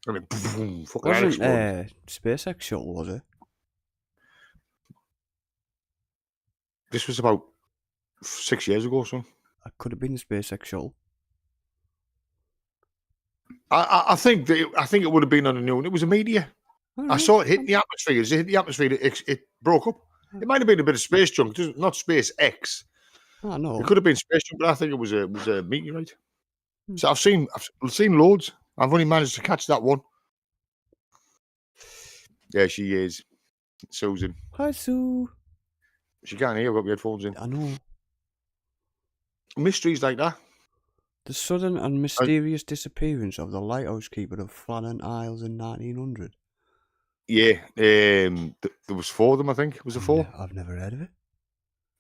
I mean, boom, fucking wasn't SpaceX shuttle, was it? This was about 6 years ago, son. It could have been the SpaceX shuttle. I think it would have been on the noon. It was a meteor. I saw it hit the atmosphere. As it hit the atmosphere, it broke up. It might have been a bit of space junk, not SpaceX. Oh no, it could have been space junk, but I think it was a meteorite. So I've seen loads. I've only managed to catch that one. Yeah, she is Susan. Hi, Sue. She can't hear. I've got my headphones in. I know. Mysteries like that. The sudden and mysterious disappearance of the lighthouse keeper of Flannan Isles in 1900. Yeah, there was 4 of them, I think. Was it 4? I've never heard of it.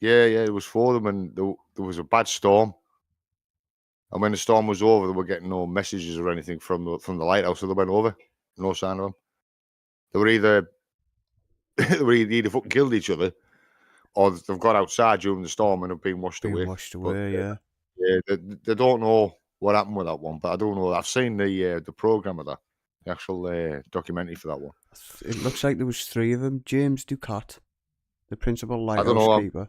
Yeah, there was 4 of them, and there was a bad storm. And when the storm was over, they were getting no messages or anything from the lighthouse, so they went over. No sign of them. They were either fucking killed each other, or they've got outside during the storm and have been washed away. Yeah. Yeah, they don't know what happened with that one, but I don't know. I've seen the program of that, the actual documentary for that one. It looks like there was 3 of them. James Ducat, the principal lighthouse keeper.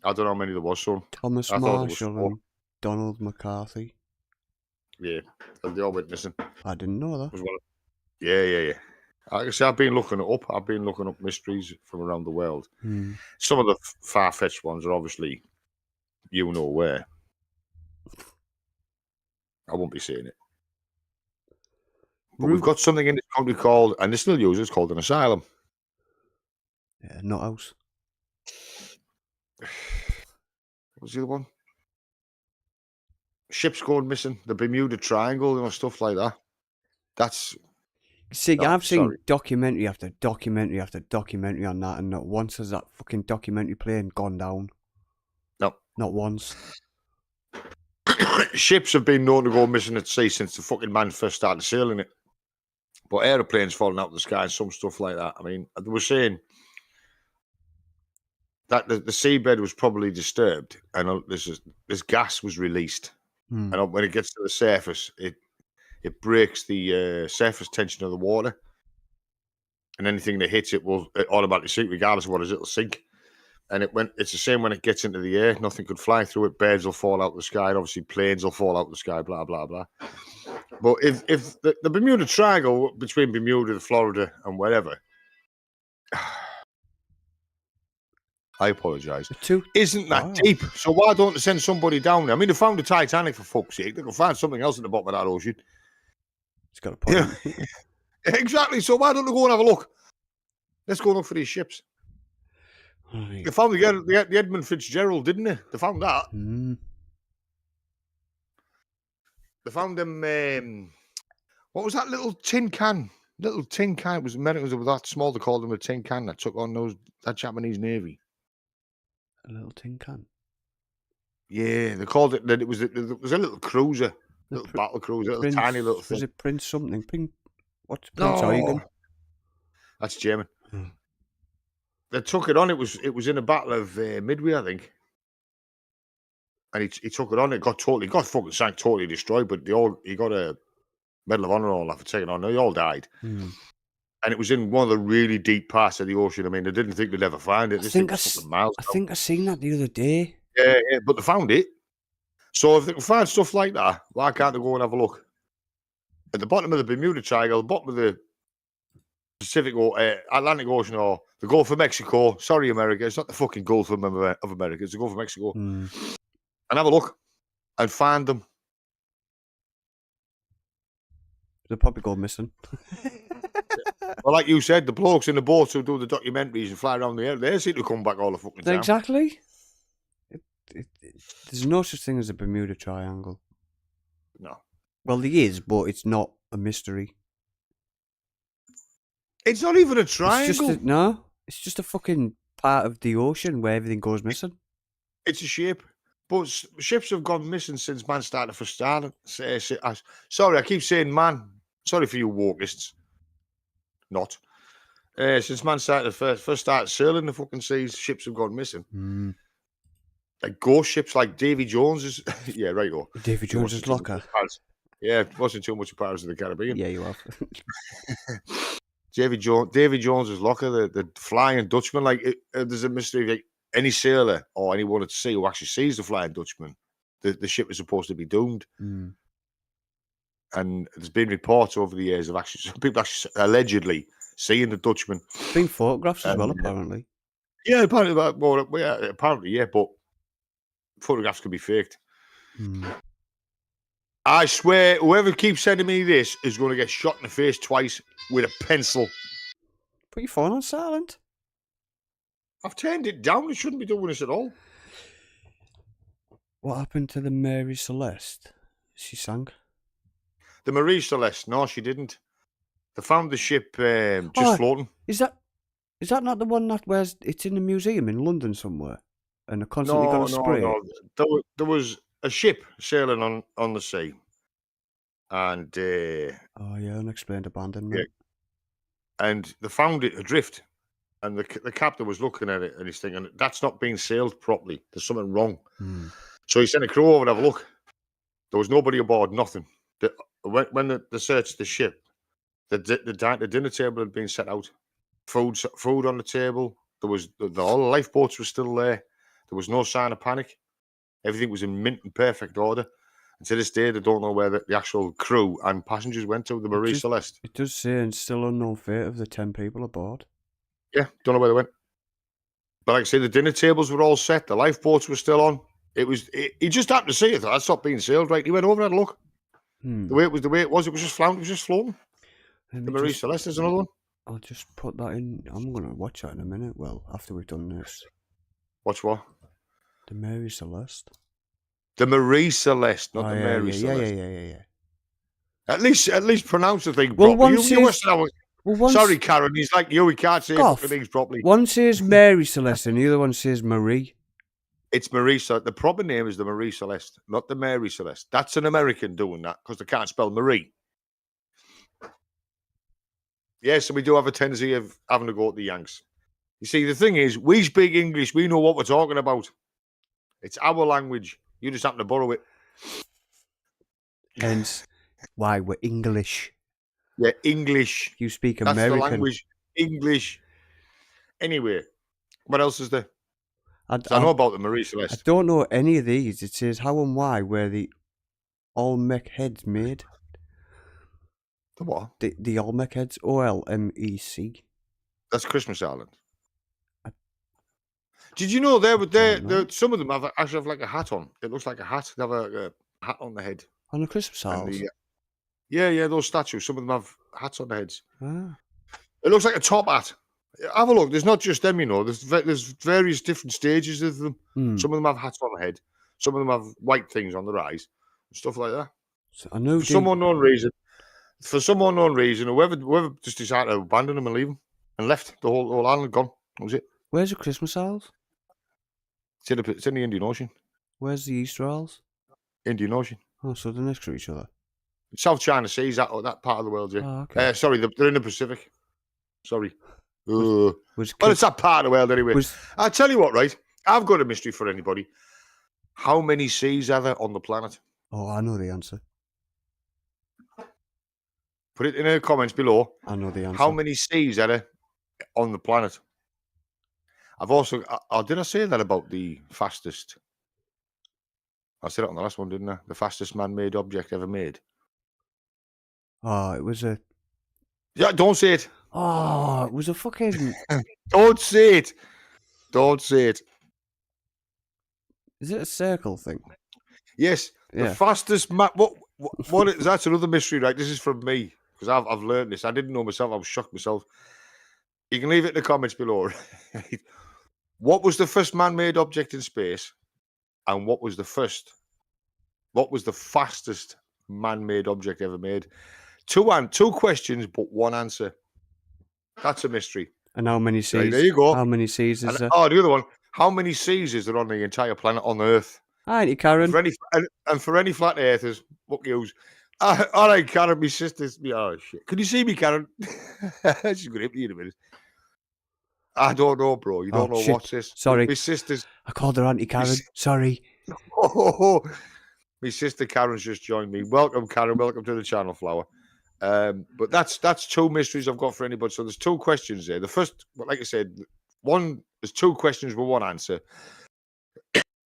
I don't know how many there was, son. Thomas Marshall and Donald McCarthy. Yeah, they all went missing. I didn't know that. Yeah. Like I say, I've been looking it up. I've been looking up mysteries from around the world. Some of the far-fetched ones are obviously, you know where. I won't be saying it. But we've got something in this country called, and they still use it, it's called an asylum. Yeah, not house. What's the other one? Ships going missing, the Bermuda Triangle, stuff like that. That's... See, I've seen documentary after documentary after documentary on that, and not once has that fucking documentary plane gone down. No. Not once. Ships have been known to go missing at sea since the fucking man first started sailing it. But aeroplanes falling out of the sky and some stuff like that. I mean, they were saying that the seabed was probably disturbed, and this gas was released. And when it gets to the surface, it breaks the surface tension of the water, and anything that hits it will automatically sink, regardless of what it is. It'll sink. And it's the same when it gets into the air. Nothing could fly through it. Birds will fall out of the sky. And obviously, planes will fall out of the sky. Blah blah blah. But if the Bermuda Triangle between Bermuda, Florida, and wherever, I apologise, isn't that deep? So why don't they send somebody down there? I mean, they found the Titanic, for fuck's sake. They can find something else at the bottom of that ocean. It's got a point. Yeah. Exactly. So why don't they go and have a look? Let's go look for these ships. Right. They found the Edmund Fitzgerald, didn't they? They found that. They found them. What was that little tin can? Little tin can. It was Americans were that small. They called them a tin can that took on that Japanese Navy. A little tin can. Yeah, they called it. It was a little cruiser, little battle cruiser, little tiny little thing. Was it Prince something? What's Prince Eugen? That's German. They took it on. It was in a battle of Midway, I think. And he took it on. It got fucking sank, totally destroyed. But he got a Medal of Honor and all that for taking it on. They all died. And it was in one of the really deep parts of the ocean. I mean, they didn't think they'd ever find it. I think I seen that the other day. Yeah, but they found it. So if they can find stuff like that, why can't they go and have a look? At the bottom of the Bermuda Triangle, the bottom of the Pacific or Atlantic Ocean, or the Gulf of Mexico. Sorry, America. It's not the fucking Gulf of America. It's the Gulf of Mexico. And have a look and find them. They'll probably go missing. Well, like you said, the blokes in the boats who do the documentaries and fly around the air, they seem to come back all the fucking time. Exactly. There's no such thing as a Bermuda Triangle. No. Well, there is, but it's not a mystery. It's not even a It's triangle. just no. It's just a fucking part of the ocean where everything goes missing. It's a shape. But ships have gone missing since man started for starting. Sorry, I keep saying man. Sorry for you wokists. Not. Since man started first started sailing the fucking seas, ships have gone missing. Like ghost ships like Davy Jones's. Yeah, right. Oh, Davy Jones's locker. Yeah, it wasn't too much of Pirates of the Caribbean. Yeah, you have. Davy Jones's locker, the Flying Dutchman. Like there's a mystery. Like any sailor or anyone at sea who actually sees the Flying Dutchman, the ship is supposed to be doomed. And there's been reports over the years of some people actually allegedly seeing the Dutchman. There's been photographs as well, apparently. Yeah, apparently, apparently, yeah, but photographs can be faked. I swear, whoever keeps sending me this is going to get shot in the face twice with a pencil. Put your phone on silent. I've turned it down. It shouldn't be doing this at all. What happened to the Mary Celeste? She sank. The Marie Celeste. No, she didn't. They found the ship just floating. Is that not the one that it's in a museum in London somewhere? And they're constantly got to spray it? No. There was a ship sailing on the sea. And unexplained abandonment. Yeah. And they found it adrift. And the captain was looking at it and he's thinking, that's not being sailed properly. There's something wrong. So he sent a crew over to have a look. There was nobody aboard, nothing. When they searched the ship, the dinner table had been set out. Food on the table. All the lifeboats were still there. There was no sign of panic. Everything was in mint and perfect order. And to this day, they don't know where the actual crew and passengers went to, the Marie Celeste. It does say, and still unknown fate of the 10 people aboard. Yeah, don't know where they went. But like I say, the dinner tables were all set. The lifeboats were still on. He just happened to see it. That's not being sailed, right? He went over and had a look. The way it was just floating. The Marie Celeste is another one. I'll just put that in. I'm going to watch that in a minute. Well, after we've done this. Watch what? The Mary Celeste. The Marie Celeste, not the Mary Celeste. Yeah. At least pronounce the thing properly. Sorry, Karen. He's like you. He can't say things properly. One says Mary Celeste and the other one says Marie. It's Marie Celeste. The proper name is the Marie Celeste, not the Mary Celeste. That's an American doing that because they can't spell Marie. Yes, so we do have a tendency of having to go at the Yanks. You see, the thing is, we speak English. We know what we're talking about. It's our language. You just happen to borrow it. Hence why we're English. Yeah, English. You speak American. That's the language. English. Anyway, what else is there? I know about the Marie Celeste. I don't know any of these. It says how and why were the Olmec heads made. The what? The Olmec heads. OLMEC. That's Christmas Island. Did you know some of them actually have like a hat on? It looks like a hat. They have a hat on the head. On the Christmas house? Yeah, those statues. Some of them have hats on their heads. It looks like a top hat. Have a look. There's not just them, you know. There's various different stages of them. Some of them have hats on the head. Some of them have white things on their eyes. Stuff like that. So I know for some unknown reason, whoever just decided to abandon them and leave them and left the whole island gone. That was it. Where's the Christmas Isles? It's in the Indian Ocean. Where's the Easter Isles? Indian Ocean. Oh, so they're next to each other. South China Sea is that part of the world, yeah. Oh, okay. Sorry, they're in the Pacific. Sorry. Well, it's that part of the world anyway. I'll tell you what, right? I've got a mystery for anybody. How many seas are there on the planet? Oh, I know the answer. Put it in the comments below. I know the answer. How many seas are there on the planet? I've also... did I say that about the fastest? I said it on the last one, didn't I? The fastest man-made object ever made. Oh, it was a... Yeah, don't say it. Oh, it was a fucking... Don't say it. Don't say it. Is it a circle thing? Yes. Yeah. The fastest... What is... That's another mystery, right? This is from me. because I've learned this. I didn't know myself. I was shocked myself. You can leave it in the comments below. Right? What was the first man-made object in space, and what was the fastest man-made object ever made? Two questions, but one answer. That's a mystery. And how many seas? Right, there you go. How many seas is there? Oh, the other one. How many seas is there on the entire planet on Earth? Hi, Karen. For any flat earthers, fuck yous. All right, Karen, my sister's. Oh shit! Can you see me, Karen? She's gonna hit me in a minute. I don't know, bro. You don't know shit. what's this. Sorry. My sister's. I called her Auntie Karen. Sorry. Oh, my sister Karen's just joined me. Welcome, Karen. Welcome to the channel, Flower. But that's two mysteries I've got for anybody. So there's two questions there. The first, like I said, there's two questions with one answer.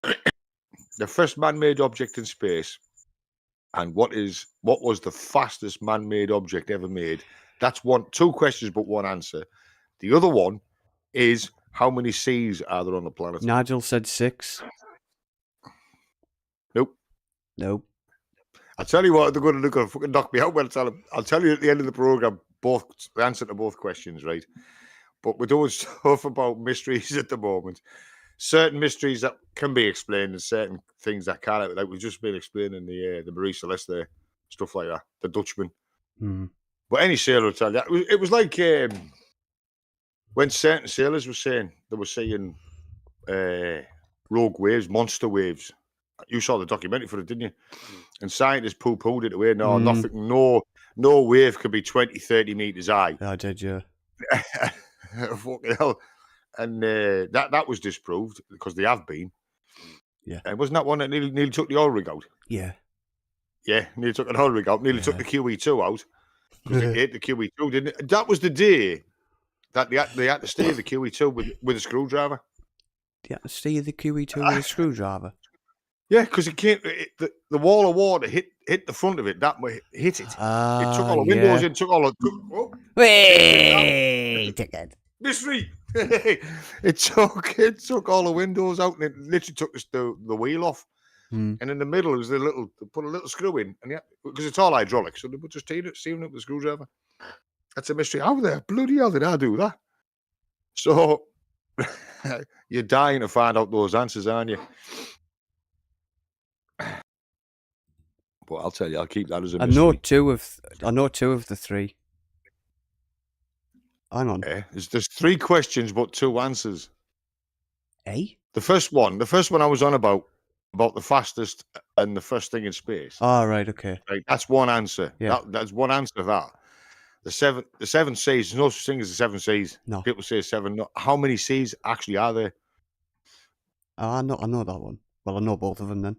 The first man-made object in space, and what was the fastest man-made object ever made? That's two questions, but one answer. The other one is, how many seas are there on the planet? Nigel said 6. Nope. I'll tell you what, they're going to fucking knock me out when I tell them. I'll tell you at the end of the program the answer to both questions, right? But we're doing stuff about mysteries at the moment. Certain mysteries that can be explained and certain things that can't. Like we've just been explaining the Marie Celeste there, stuff like that, the Dutchman. But any sailor will tell you. It was like when certain sailors were saying, they were seeing rogue waves, monster waves. You saw the documentary for it, didn't you? And scientists poo-pooed it away. No, nothing, no wave could be 20, 30 meters high. I did, yeah. Fucking hell. And that was disproved because they have been. Yeah. And wasn't that one that nearly took the oil rig out? Yeah. Yeah, nearly took an oil rig out. Nearly took the QE2 out. Because they hit the QE2, didn't it? That was the day that they had to steer the QE2 with a screwdriver. Yeah, steer the QE2 with a screwdriver. Yeah, because it came. The wall of water hit the front of it. That way, hit it. It took all the windows in. Took all the. Oh, Wait, mystery. It took all the windows out, and it literally took the wheel off. And in the middle was they put a little screw in, and because it's all hydraulic, so they put just steering it with a screwdriver. That's a mystery. How the bloody hell did I do that? So you're dying to find out those answers, aren't you? But I'll tell you, I'll keep that as a mystery. I know two of the 3. Hang on. Yeah, there's 3 questions but 2 answers. Eh? The first one I was on about the fastest and the first thing in space. Oh, right, okay. Right, that's one answer. Yeah. That's one answer to that. The seven seas, there's no such thing as the 7 seas. No. People say 7. No. How many seas actually are there? I know that one. Well, I know both of them then.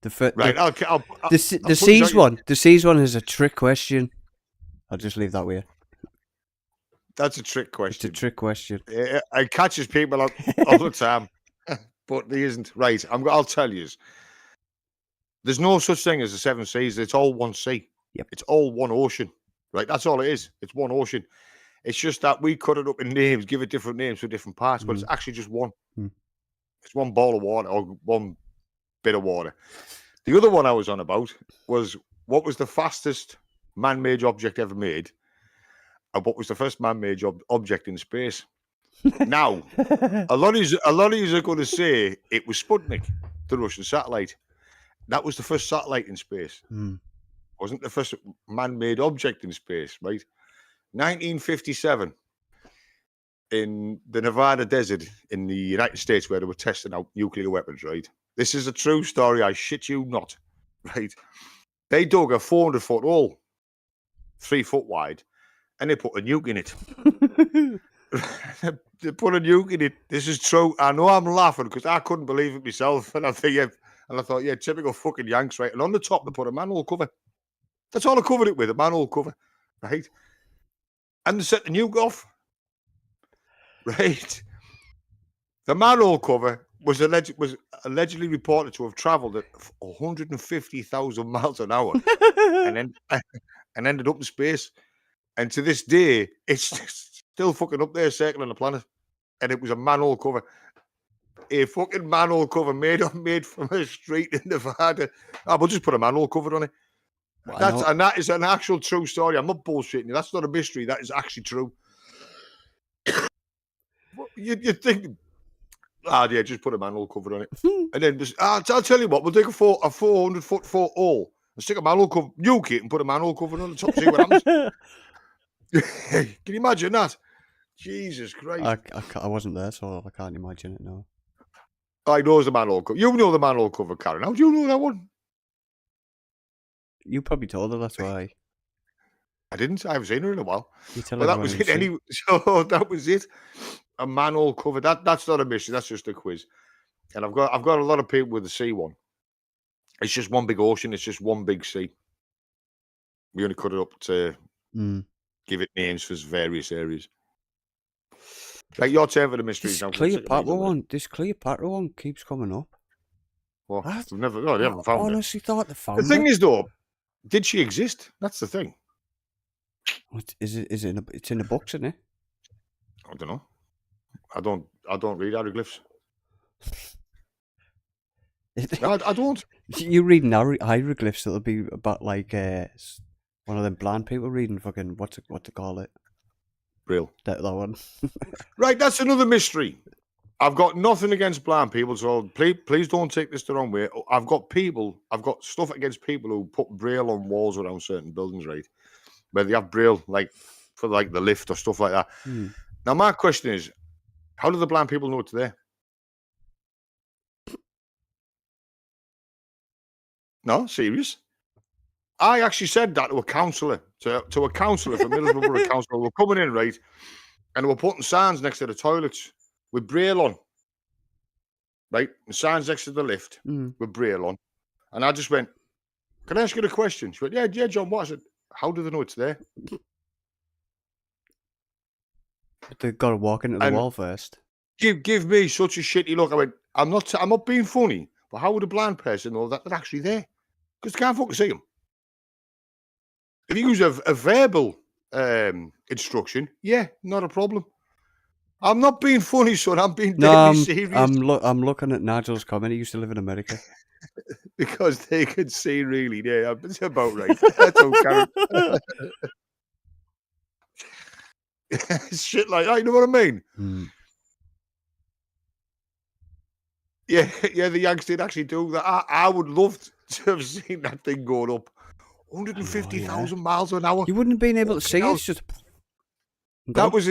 The seas one. The seas one is a trick question. I'll just leave that with you. That's a trick question. It's a trick question. It catches people out all the time, but there isn't. Right, I'll tell you. There's no such thing as the 7 seas. It's all one sea. Yep. It's all one ocean. Right, that's all it is. It's one ocean. It's just that we cut it up in names, give it different names for different parts, but it's actually just one. It's one ball of water or one bit of water. The other one I was on about was, what was the fastest man-made object ever made, and what was the first man-made object in space? Now, a lot of you are going to say it was Sputnik, the Russian satellite. That was the first satellite in space. Wasn't the first man-made object in space, right? 1957, in the Nevada desert in the United States, where they were testing out nuclear weapons, right? This is a true story, I shit you not, right? They dug a 400-foot hole, 3 foot wide, and they put a nuke in it. They put a nuke in it. This is true. I know I'm laughing because I couldn't believe it myself. And I thought, yeah, typical fucking Yanks, right? And on the top, they put a manhole cover. That's all I covered it with, a manhole cover, right? And they set the nuke off, right? The manhole cover was allegedly reported to have travelled at 150,000 miles an hour and ended up in space. And to this day, it's still fucking up there circling the planet. And it was a manhole cover. a fucking manhole cover made from a street in Nevada. We'll just put a manhole cover on it. That is an actual true story. I'm not bullshitting you. That's not a mystery. That is actually true. You think, yeah, just put a manhole cover on it, and then I'll tell you what, we'll take a 400-foot hole and stick a manhole cover, nuke it, and put a manhole cover on the top. See what happens. Can you imagine that? Jesus Christ! I wasn't there, so I can't imagine it now. I know the manhole cover. You know the manhole cover, Karen. How do you know that one? You probably told her, that's why. I didn't. I haven't seen her in a while. Well, that was it anyway. So that was it. A manhole cover. That's not a mystery. That's just a quiz. And I've got a lot of people with the sea one. It's just one big ocean. It's just one big sea. We only cut it up to give it names for various areas. Like your turn for the mysteries. This Cleopatra one keeps coming up. Well, they haven't found it. I honestly thought they found it. The thing is, though, did she exist? That's the thing. Is it? It's in the books, isn't it? I don't know. I don't read hieroglyphs. No, I don't. You reading hieroglyphs? It'll be about like one of them blind people reading fucking what to call it. Braille. That one. Right, that's another mystery. I've got nothing against blind people, so please don't take this the wrong way. I've got stuff against people who put Braille on walls around certain buildings, right? Where they have Braille, like for like the lift or stuff like that. Now, my question is, how do the blind people know it's there? No, serious. I actually said that to a counsellor, to a counsellor from Middlesbrough Borough Council. We're coming in, right, and we're putting signs next to the toilets with Braille on, right? And signs next to the lift with Braille on. And I just went, can I ask you a question? She went, yeah, John, what? I said, how do they know it's there? But they've got to walk into the wall first. Give me such a shitty look. I went, I'm not being funny, but how would a blind person know that they're actually there? Because they can't fucking see them. If you use a verbal instruction, yeah, not a problem. I'm not being funny, son. I'm being deadly serious. I'm looking at Nigel's comment. He used to live in America. Because they can see really. Yeah, it's about right. That's okay. Shit like that, you know what I mean? Yeah, the Yanks did actually do that. I would love to have seen that thing going up 150,000 miles an hour. You wouldn't have been able to see it. It's just that was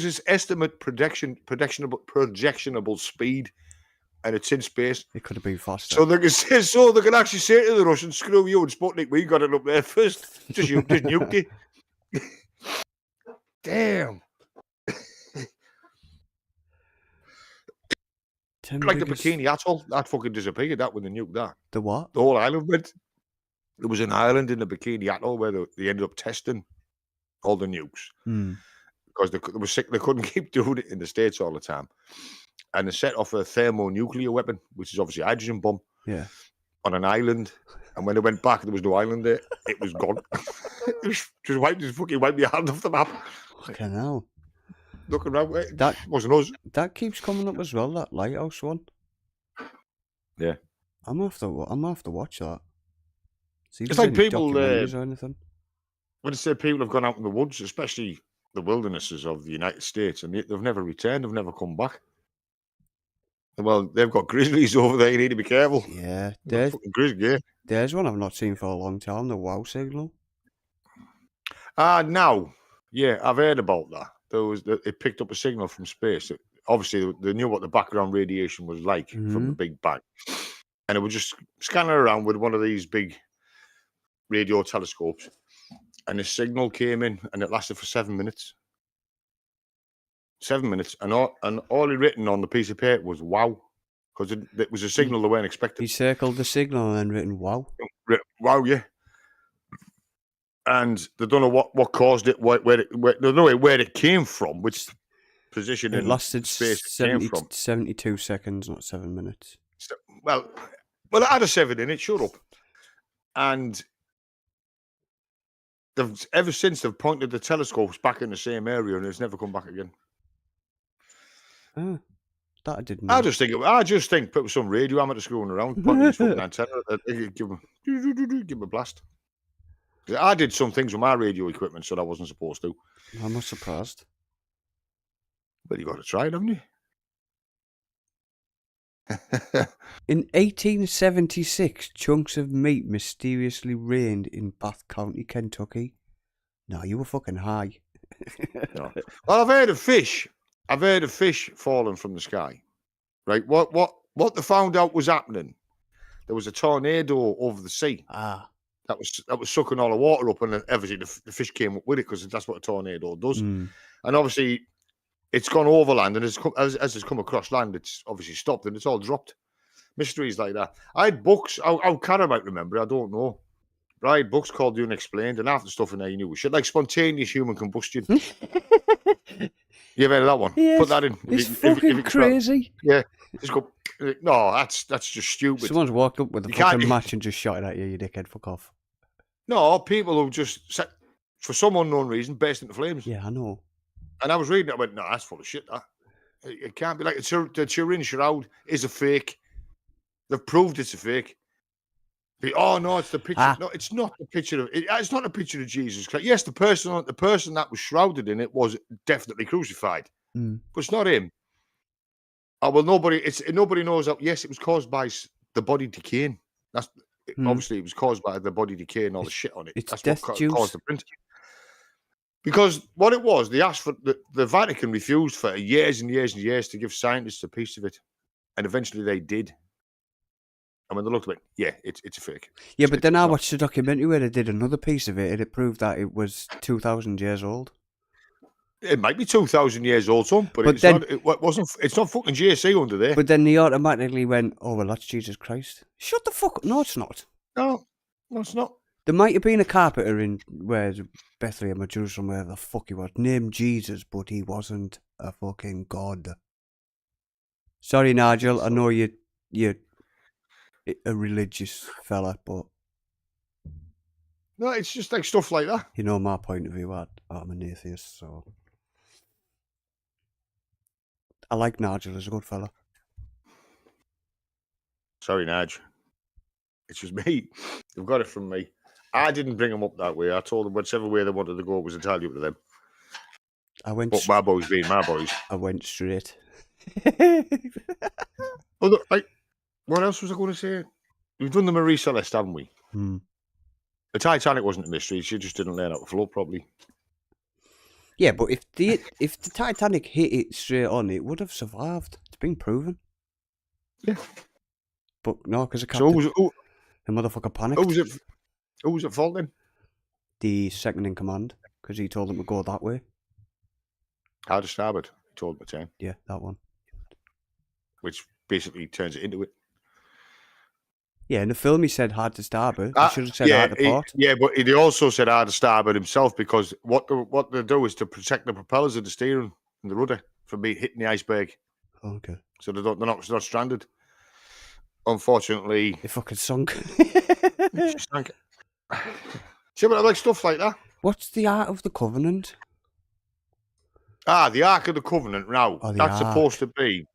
his estimate projectionable speed, and it's in space. It could have been faster. So they can actually say to the Russians, "Screw you and Sputnik, we got it up there first. Just nuked it." Damn. Like the Bikini Atoll, that fucking disappeared. That when they nuked that. The what? The whole island went. There was an island in the Bikini Atoll where they ended up testing all the nukes because they were sick. They couldn't keep doing it in the States all the time, and they set off a thermonuclear weapon, which is obviously a hydrogen bomb. Yeah. On an island, and when they went back, there was no island there. It was gone. just fucking wiped the hand off the map. Fucking hell. Looking around, that wasn't us. That keeps coming up as well. That lighthouse one. Yeah. I'm gonna have to watch that. It's like people or anything. When I say people have gone out in the woods, especially the wildernesses of the United States, and they've never returned. They've never come back. Well, they've got grizzlies over there. You need to be careful. Yeah, there's one I've not seen for a long time. The WOW signal. Now, yeah, I've heard about that. It picked up a signal from space. Obviously, they knew what the background radiation was like from the Big Bang, and it was just scanning around with one of these big radio telescopes, and the signal came in, and it lasted for 7 minutes. 7 minutes, and all he written on the piece of paper was "wow," because it was a signal they weren't expecting. He circled the signal and then written "wow." Wow, yeah. And they don't know what caused it, where they don't know where it came from, which position it in lasted space it came from. 72 seconds, not 7 minutes. So, well, it had a 7 in it. Shut up. And ever since they've pointed the telescopes back in the same area, and it's never come back again. That I didn't know. I just think put some radio amateur screwing around, pointing his fucking antenna, give him a blast. I did some things with my radio equipment that I wasn't supposed to. I'm not surprised. But you got to try it, haven't you? In 1876, chunks of meat mysteriously rained in Bath County, Kentucky. No, you were fucking high. No. Well, I've heard of fish. I've heard of fish falling from the sky. Right? What they found out was happening. There was a tornado over the sea. That was sucking all the water up, and obviously the fish came up with it because that's what a tornado does. And obviously, it's gone over land, and as it's come across land, it's obviously stopped, and it's all dropped. Mysteries like that. I had books. How Cara might remember, I don't know. But I had books called The Unexplained, and half the stuff in there you knew was shit, like spontaneous human combustion. You ever heard of that one? Yes, Put that in. It's fucking crazy. Yeah. Just go. No, that's just stupid. Someone's walked up with a fucking match and just shot it at you, you dickhead. Fuck off. No, people who just set, for some unknown reason, burst into flames. Yeah, I know. And I was reading it, I went, no, that's full of shit, that. It can't be like the Turin Shroud is a fake. They've proved it's a fake. Oh no, it's the picture. No, it's not the picture of. It's not a picture of Jesus Christ. Yes, the person that was shrouded in it was definitely crucified, but it's not him. Oh well, nobody knows that. Yes, it was caused by the body decaying. That's obviously it was caused by the body decay and all the shit on it. It's That's death what juice. caused the print. Because what it was, they asked for the Vatican refused for years and years and years to give scientists a piece of it, and eventually they did. And when they looked at it, yeah, it's a fake. Yeah, but then I watched a documentary where they did another piece of it, and it proved that it was 2,000 years old. It might be 2,000 years old, son, but it's then, not. It's not fucking JC under there. But then they automatically went, "Oh well, that's Jesus Christ." Shut the fuck up! No, it's not. No, it's not. There might have been a carpenter in Bethlehem or Jerusalem, where the fuck he was, named Jesus, but he wasn't a fucking god. Sorry, Nigel. I know you're a religious fella, but no, it's just like stuff like that. You know my point of view. I'm an atheist, so I like Nigel as a good fella. Sorry, Nige. It's just me. They've got it from me. I didn't bring them up that way. I told them whichever way they wanted to go was entirely up to them. But my boys being my boys. I went straight. What else was I going to say? We've done the Marie Celeste, haven't we? The Titanic wasn't a mystery. She just didn't learn how to float properly. Yeah, but if the Titanic hit it straight on, it would have survived. It's been proven. Yeah. But no, because the captain, the motherfucker panicked. Who was at fault then? The second in command, because he told them to go that way. Hard to starboard, he told them to turn. Yeah, that one. Which basically turns it into it. Yeah, in the film he said hard to starboard. He should have said hard to port. Yeah, but he also said hard to starboard himself, because what they do is to protect the propellers of the steering and the rudder from being hitting the iceberg. Okay. So they're not stranded. Unfortunately, they fucking sunk. Sank. See, but I like stuff like that. What's the Ark of the Covenant? The Ark of the Covenant. Now that's Ark. supposed to be.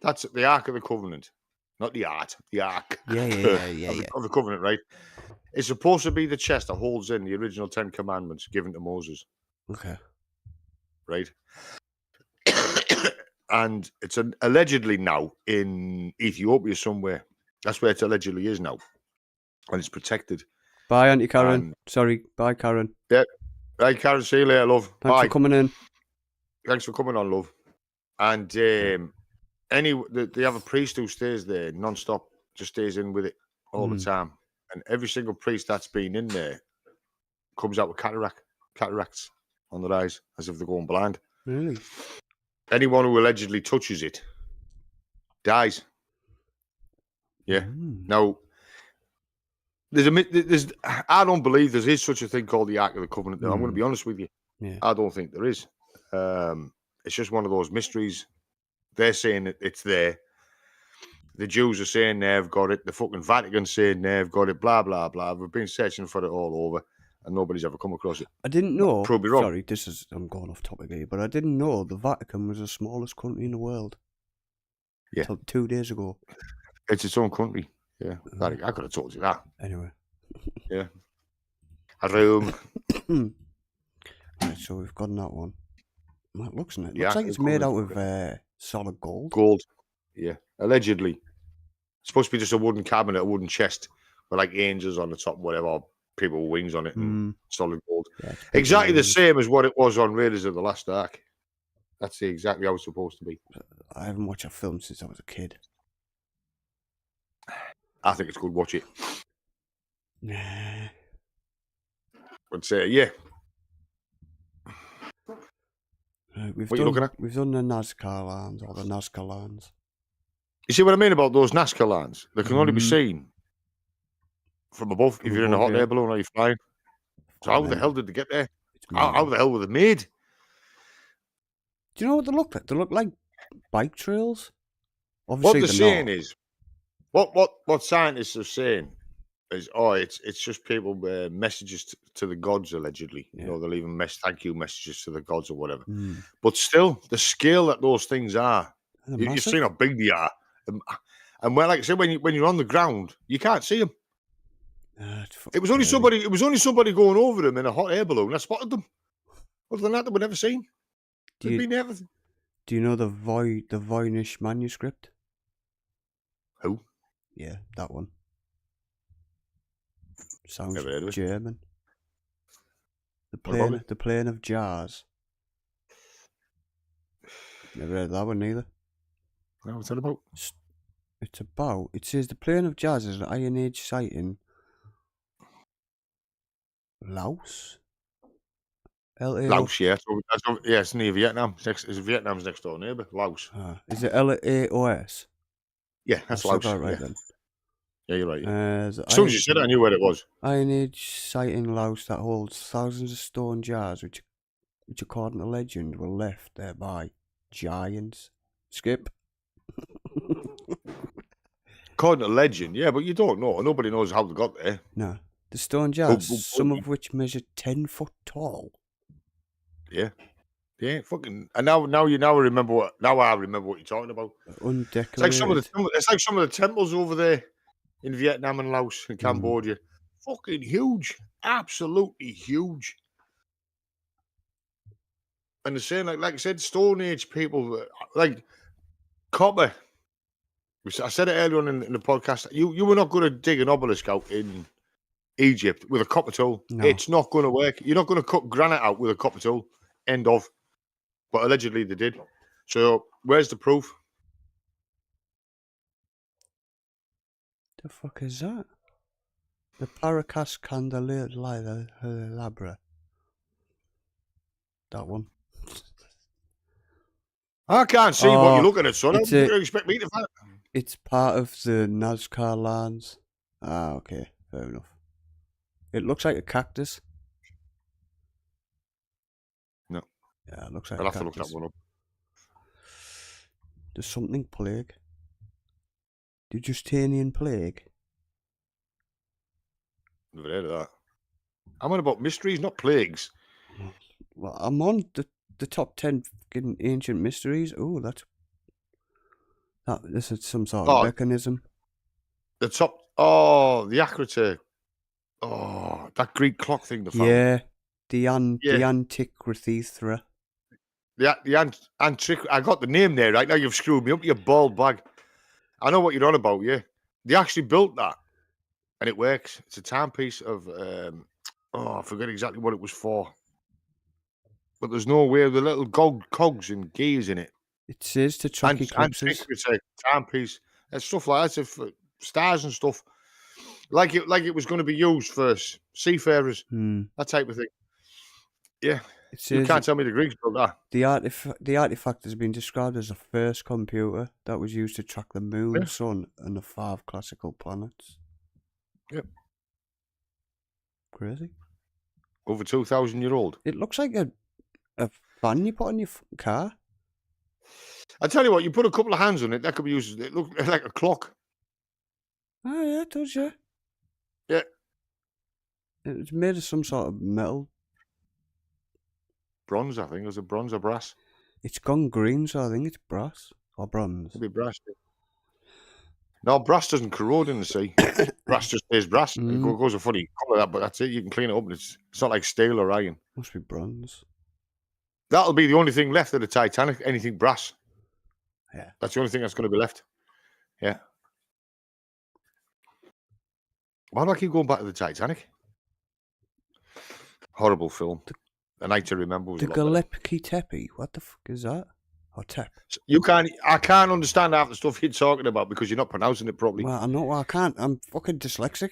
That's the Ark of the Covenant, not the art. The Ark. Yeah. Of the Covenant, right? It's supposed to be the chest that holds in the original 10 Commandments given to Moses. Okay. Right. And it's allegedly now in Ethiopia somewhere. That's where it allegedly is now. And it's protected. Bye, Auntie Karen. Sorry. Bye, Karen. Yeah. Right, Karen. See you later, love. Thanks for coming in. Thanks for coming on, love. And they have a priest who stays there non-stop, just stays in with it all the time. And every single priest that's been in there comes out with cataracts on their eyes, as if they're going blind. Really? Anyone who allegedly touches it dies. Yeah. Now, I don't believe there is such a thing called the Ark of the Covenant. I'm going to be honest with you. Yeah. I don't think there is. It's just one of those mysteries. They're saying that it's there. The Jews are saying they've got it. The fucking Vatican's saying they've got it. Blah, blah, blah. We've been searching for it all over, and nobody's ever come across it. I didn't know. Prove me wrong. Sorry, I'm going off topic here, but I didn't know the Vatican was the smallest country in the world. Yeah. Till 2 days ago. It's its own country. Yeah. I could have told you that. Anyway. Yeah. A room. Right, so we've got that one. Well, it looks Yeah, like it's made out of solid gold. Gold. Yeah. Allegedly. It's supposed to be just a wooden cabinet, a wooden chest with like angels on the top, whatever, or people with wings on it and solid gold. Yeah, exactly the same as what it was on Raiders of the Lost Ark. That's exactly how it's supposed to be. I haven't watched a film since I was a kid. I think it's good. Watch it. Nah. I'd say, yeah. We've What are you looking at? We've done the NASCAR lines or the NASCAR lines. You see what I mean about those NASCAR lines? They can only be seen from above if you're in a hot air balloon or you're flying. So how the hell did they get there? How the hell were they made? Do you know what they look like? They look like bike trails. What Obviously, they're saying is, what scientists are saying is, it's just people messages to the gods allegedly. Yeah. You know, they'll even thank you messages to the gods or whatever. But still, the scale that those things are, you've seen how big they are, and well, like I said, when you're on the ground, you can't see them. It was only somebody. It was only somebody going over them in a hot air balloon that spotted them. Other than that, they were never seen. Do you know the Voynich manuscript? Who? Yeah, that one. Sounds German. The Plane of Jars. Never heard of that one either. No, what's that about? It says the Plane of Jars is an Iron Age site in Laos. Laos, yeah. It's near Vietnam. Vietnam's next door neighbour, Laos. Is it LAOS? Yeah, that's Laos. Right then. Yeah, you're right. Yeah. As soon as you said it, I knew where it was. Iron Age site in Laos that holds thousands of stone jars, which according to legend, were left there by giants. Skip. According to legend, yeah, but you don't know. Nobody knows how they got there. No. The stone jars, some of which measure 10 foot tall. Yeah. Yeah, fucking. And now I remember what you're talking about. Undecorated. It's like some of the temples over there in Vietnam and Laos and Cambodia. Fucking huge. Absolutely huge. And they're saying, like I said, Stone Age people, like copper. I said it earlier on in the podcast. You were not going to dig an obelisk out in Egypt with a copper tool. No. It's not going to work. You're not going to cut granite out with a copper tool. End of. But allegedly they did. So where's the proof? The fuck is that? The Paracas Candelabra. That one. I can't see what you're looking at, son. How do you expect me to find it? It's part of the NASCAR lines. Okay. Fair enough. It looks like a cactus. No. Yeah, it looks like I'll a have cactus. to look that one up. There's something plague. The Justinian plague. Never heard of that. I'm on about mysteries, not plagues. Well, I'm on the top 10 fucking ancient mysteries. Oh, this is some sort of mechanism. The top, the Akrita. Oh, that Greek clock thing they found. Yeah, the Antikythera. The I got the name there right now. You've screwed me up, you bald bag. I know what you're on about, yeah. They actually built that, and it works. It's a timepiece of, I forget exactly what it was for. But there's no way the little cogs and gears in it. It says to track eclipses. It's a timepiece and stuff like that, for stars and stuff. Like it was going to be used for seafarers, that type of thing. Yeah, you can't tell me the Greeks built that. The artifact has been described as the first computer that was used to track the moon, sun, and the 5 classical planets. Yep. Crazy. Over 2,000 year old. It looks like a fan you put on your car. I tell you what, you put a couple of hands on it, that could be used. It looks like a clock. Oh yeah, it does, yeah. Yeah. It's made of some sort of metal. Bronze, I think. Was it bronze or brass? It's gone green, so I think it's brass. or bronze? It'd be brass. No, brass doesn't corrode in the sea. Brass just stays brass. It goes a funny colour, that, but that's it. You can clean it up, and it's not like steel or iron. Must be bronze. That'll be the only thing left of the Titanic. Anything brass. Yeah. That's the only thing that's going to be left. Yeah. Why do I keep going back to the Titanic? Horrible film. A Night to Remember was The a lot better. Gillespie Tepe. What the fuck is that? Or Tep? I can't understand half the stuff you're talking about because you're not pronouncing it properly. Well, I know I can't. I'm fucking dyslexic.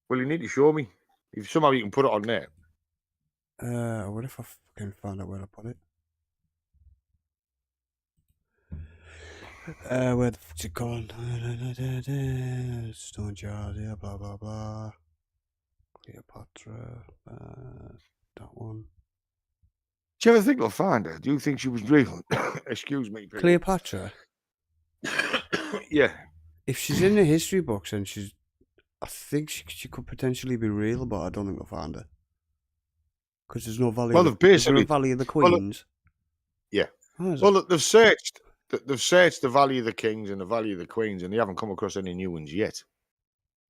Well, you need to show me. If somehow you can put it on there. What if I fucking found out where I put it? Where the fuck's it gone? Stone Jars, yeah, blah blah blah. Cleopatra, that one. Do you ever think they'll find her? Do you think she was real? Excuse me. People. Cleopatra? Yeah. If she's in the history books and I think she could potentially be real, but I don't think they'll find her. Because there's no Valley. Well, they've basically Valley of the Queens. Yeah. Well, they've searched the Valley of the Kings and the Valley of the Queens, and they haven't come across any new ones yet.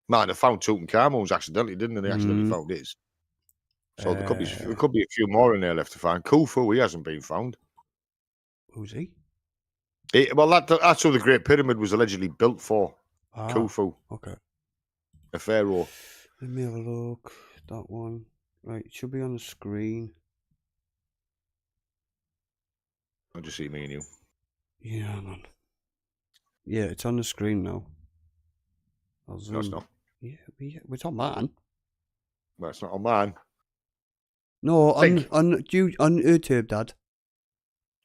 Man, they found Tutankhamun's accidentally, didn't they? They accidentally found his. So there could be a few more in there left to find. Khufu, he hasn't been found. Who's he? Well, that's who the Great Pyramid was allegedly built for. Khufu. Okay. A pharaoh. Let me have a look. That one. Right, it should be on the screen. I'll just see me and you. Yeah, hang on. Yeah, it's on the screen now. No, it's not. Yeah, it's on mine. Well, it's not on mine. No, on YouTube, Dad.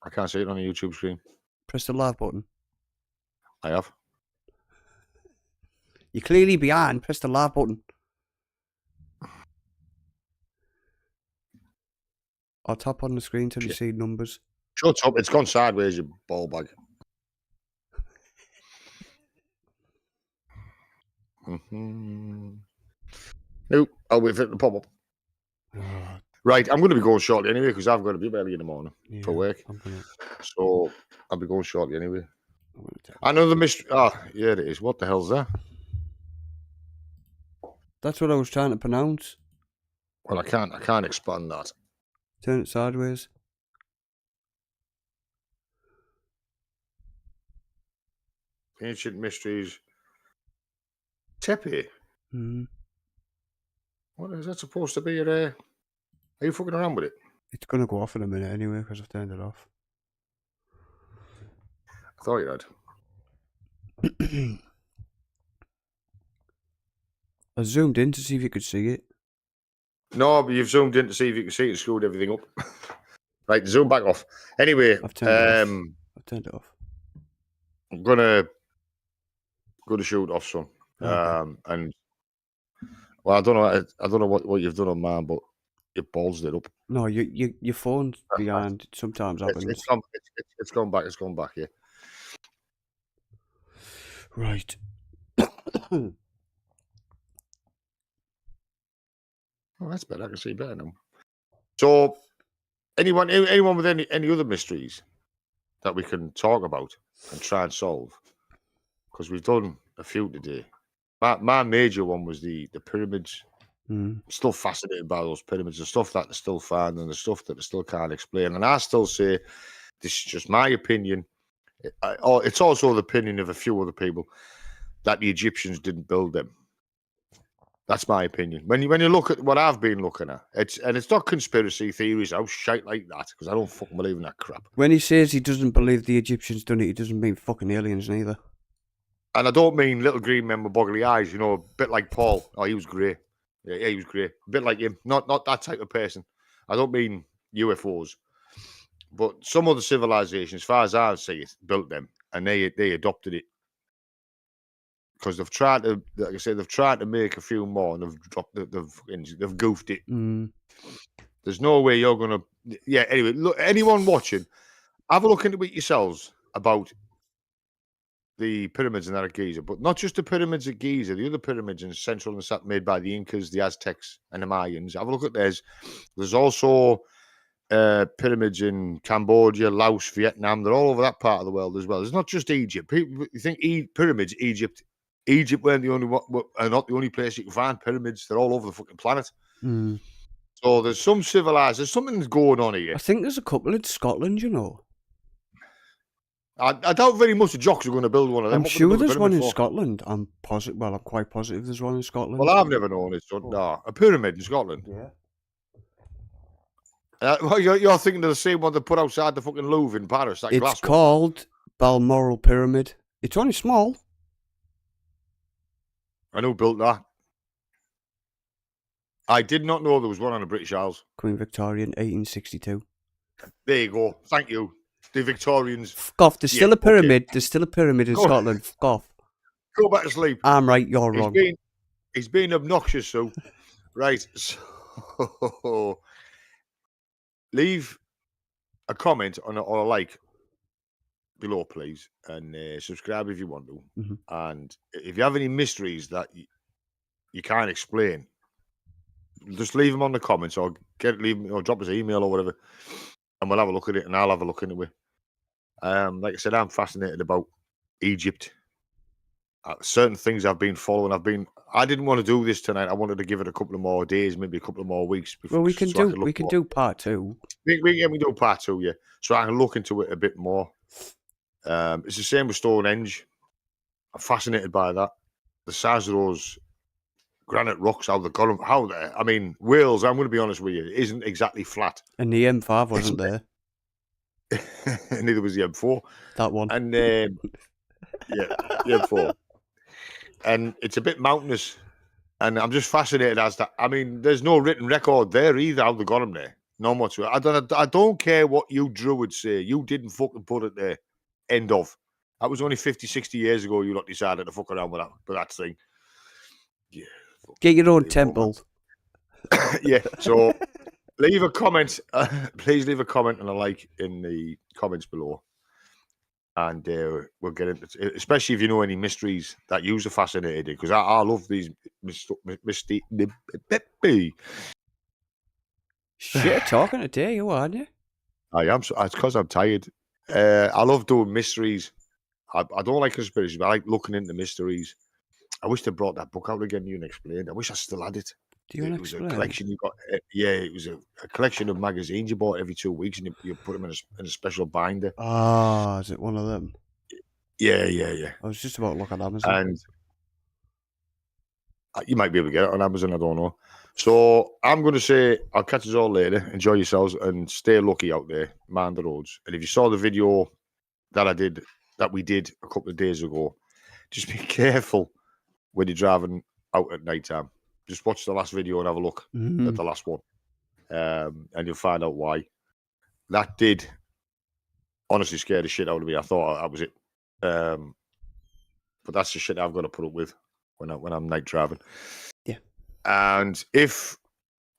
I can't see it on the YouTube screen. Press the live button. I have. You're clearly behind. Press the live button. I'll tap on the screen till you see numbers. Shut up. It's gone sideways, you ball bag. Nope. I'll wait for it to pop up. Right, I'm going to be going shortly anyway because I've got to be early in the morning for work. So I'll be going shortly anyway. Another mystery. Yeah, it is. What the hell's that? That's what I was trying to pronounce. Well, I can't expand that. Turn it sideways. Ancient Mysteries. Tepe. What is that supposed to be? Are you fucking around with it? It's going to go off in a minute anyway because I've turned it off. I thought you had. I zoomed in to see if you could see it. No, but you've zoomed in to see if you can see it and screwed everything up. Right, zoom back off. Anyway, I've turned it off. I'm gonna shoot off some. Okay. And well, I don't know what you've done on mine, but you ballsed it up. No, your phone's behind. It sometimes happens. It's gone back. It's gone back. Yeah. Right. Oh, that's better. I can see better now. So, anyone with any other mysteries that we can talk about and try and solve? Because we've done a few today. My major one was the pyramids. Still fascinated by those pyramids, the stuff that they still find and the stuff that they still can't explain. And I still say, this is just my opinion. It's also the opinion of a few other people that the Egyptians didn't build them. That's my opinion. When you look at what I've been looking at, it's not conspiracy theories, shite like that, because I don't fucking believe in that crap. When he says he doesn't believe the Egyptians done it, he doesn't mean fucking aliens neither. And I don't mean little green men with boggly eyes, a bit like Paul. Oh, he was grey. Yeah, he was grey. A bit like him. Not that type of person. I don't mean UFOs. But some other civilizations, as far as I see it, built them, and they adopted it. Because they've tried to, like I said, they've tried to make a few more, and they've goofed it. There's no way you're gonna. Yeah. Anyway, look, anyone watching, have a look into it yourselves about the pyramids and that at Giza, but not just the pyramids at Giza, the other pyramids in Central and South made by the Incas, the Aztecs, and the Mayans. Have a look at theirs. There's also pyramids in Cambodia, Laos, Vietnam. They're all over that part of the world as well. It's not just Egypt. People, you think pyramids, Egypt weren't the only are not the only place you can find pyramids. They're all over the fucking planet. Mm. So there's some civilized. There's something going on here. I think there's a couple in Scotland, you know. I doubt very much the jocks are going to build one of them. I'm sure there's one in Scotland. I'm positive. Well, I'm quite positive there's one in Scotland. Well, I've never known it. So, no, a pyramid in Scotland. Yeah. Well, you're thinking of the same one they put outside the fucking Louvre in Paris. That It's glass one. called Balmoral Pyramid. It's only small. I know who built that. I did not know there was one on the British Isles. Queen Victoria in 1862. There you go. Thank you. The Victorians. Fuck off. There's still a pyramid. Okay. There's still a pyramid in Scotland. Fuck off. Go back to sleep. I'm right. You're wrong. He's being obnoxious, so. Right. So, leave a comment or a like below, please, and subscribe if you want to. Mm-hmm. And if you have any mysteries that you can't explain, just leave them on the comments or drop us an email or whatever, and we'll have a look at it, and I'll have a look into it. Like I said, I'm fascinated about Egypt. Certain things I've been following. I didn't want to do this tonight. I wanted to give it a couple of more days, maybe a couple of more weeks. Well, we can do part 2. We do part 2, yeah. So I can look into it a bit more. It's the same with Stonehenge. I'm fascinated by that. The size of those granite rocks, how they got them, I mean, Wales, I'm going to be honest with you, isn't exactly flat. And the M5 wasn't there. Neither was the M4. That one. And, yeah, the M4. And it's a bit mountainous. And I'm just fascinated as to, I mean, there's no written record there either, how they got them there. No much. I don't care what you Druids say. You didn't fucking put it there. End of. That was only 50, 60 years ago you lot decided to fuck around with that thing. Yeah. Get your own temple. Yeah, so leave a comment. Please leave a comment and a like in the comments below. And we'll get into it, especially if you know any mysteries that you are fascinated in, because I love these mysteries. Shit, talking today, you aren't you? I am. It's because I'm tired. I love doing mysteries. I don't like conspiracies, but I like looking into mysteries. I wish they brought that book out again. You and explained. I wish I still had it. Do you want to explain? It was a collection you got. Yeah, it was a collection of magazines you bought every 2 weeks, and you put them in a special binder. Ah, is it one of them? Yeah. I was just about to look at Amazon. And you might be able to get it on Amazon. I don't know. So I'm going to say I'll catch us all later. Enjoy yourselves and stay lucky out there. Mind the roads. And if you saw the video that we did a couple of days ago, just be careful when you're driving out at night time. Just watch the last video and have a look at the last one. And you'll find out why. That did honestly scare the shit out of me. I thought that was it. But that's the shit I've got to put up with when I'm night driving. Yeah. And if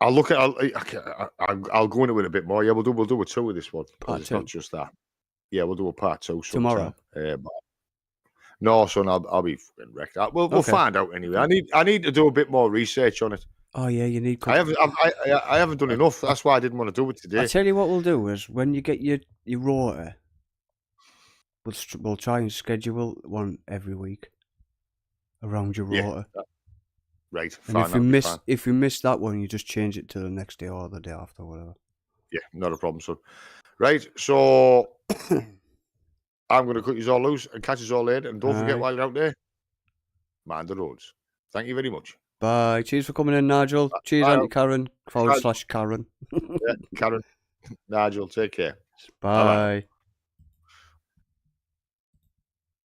I'll look at, I'll go into it a bit more. Yeah, we'll do a 2 of this one. Part 2. It's not just that. Yeah, we'll do a part 2 tomorrow. No, son, I'll be fucking wrecked. We'll find out anyway. I need to do a bit more research on it. Oh yeah, you need. I haven't done enough. That's why I didn't want to do it today. I'll tell you what we'll do is when you get your rota, we'll try and schedule one every week around your rota. Yeah, right. And if you miss that one, you just change it to the next day or the day after, whatever. Yeah, not a problem, son. Right, so I'm going to cut you all loose and catch us all later. And don't forget, while you're out there, mind the roads. Thank you very much. Bye. Cheers for coming in, Nigel. Cheers, Auntie Karen / Karen. Yeah, Karen. Nigel, take care. Bye. Bye-bye.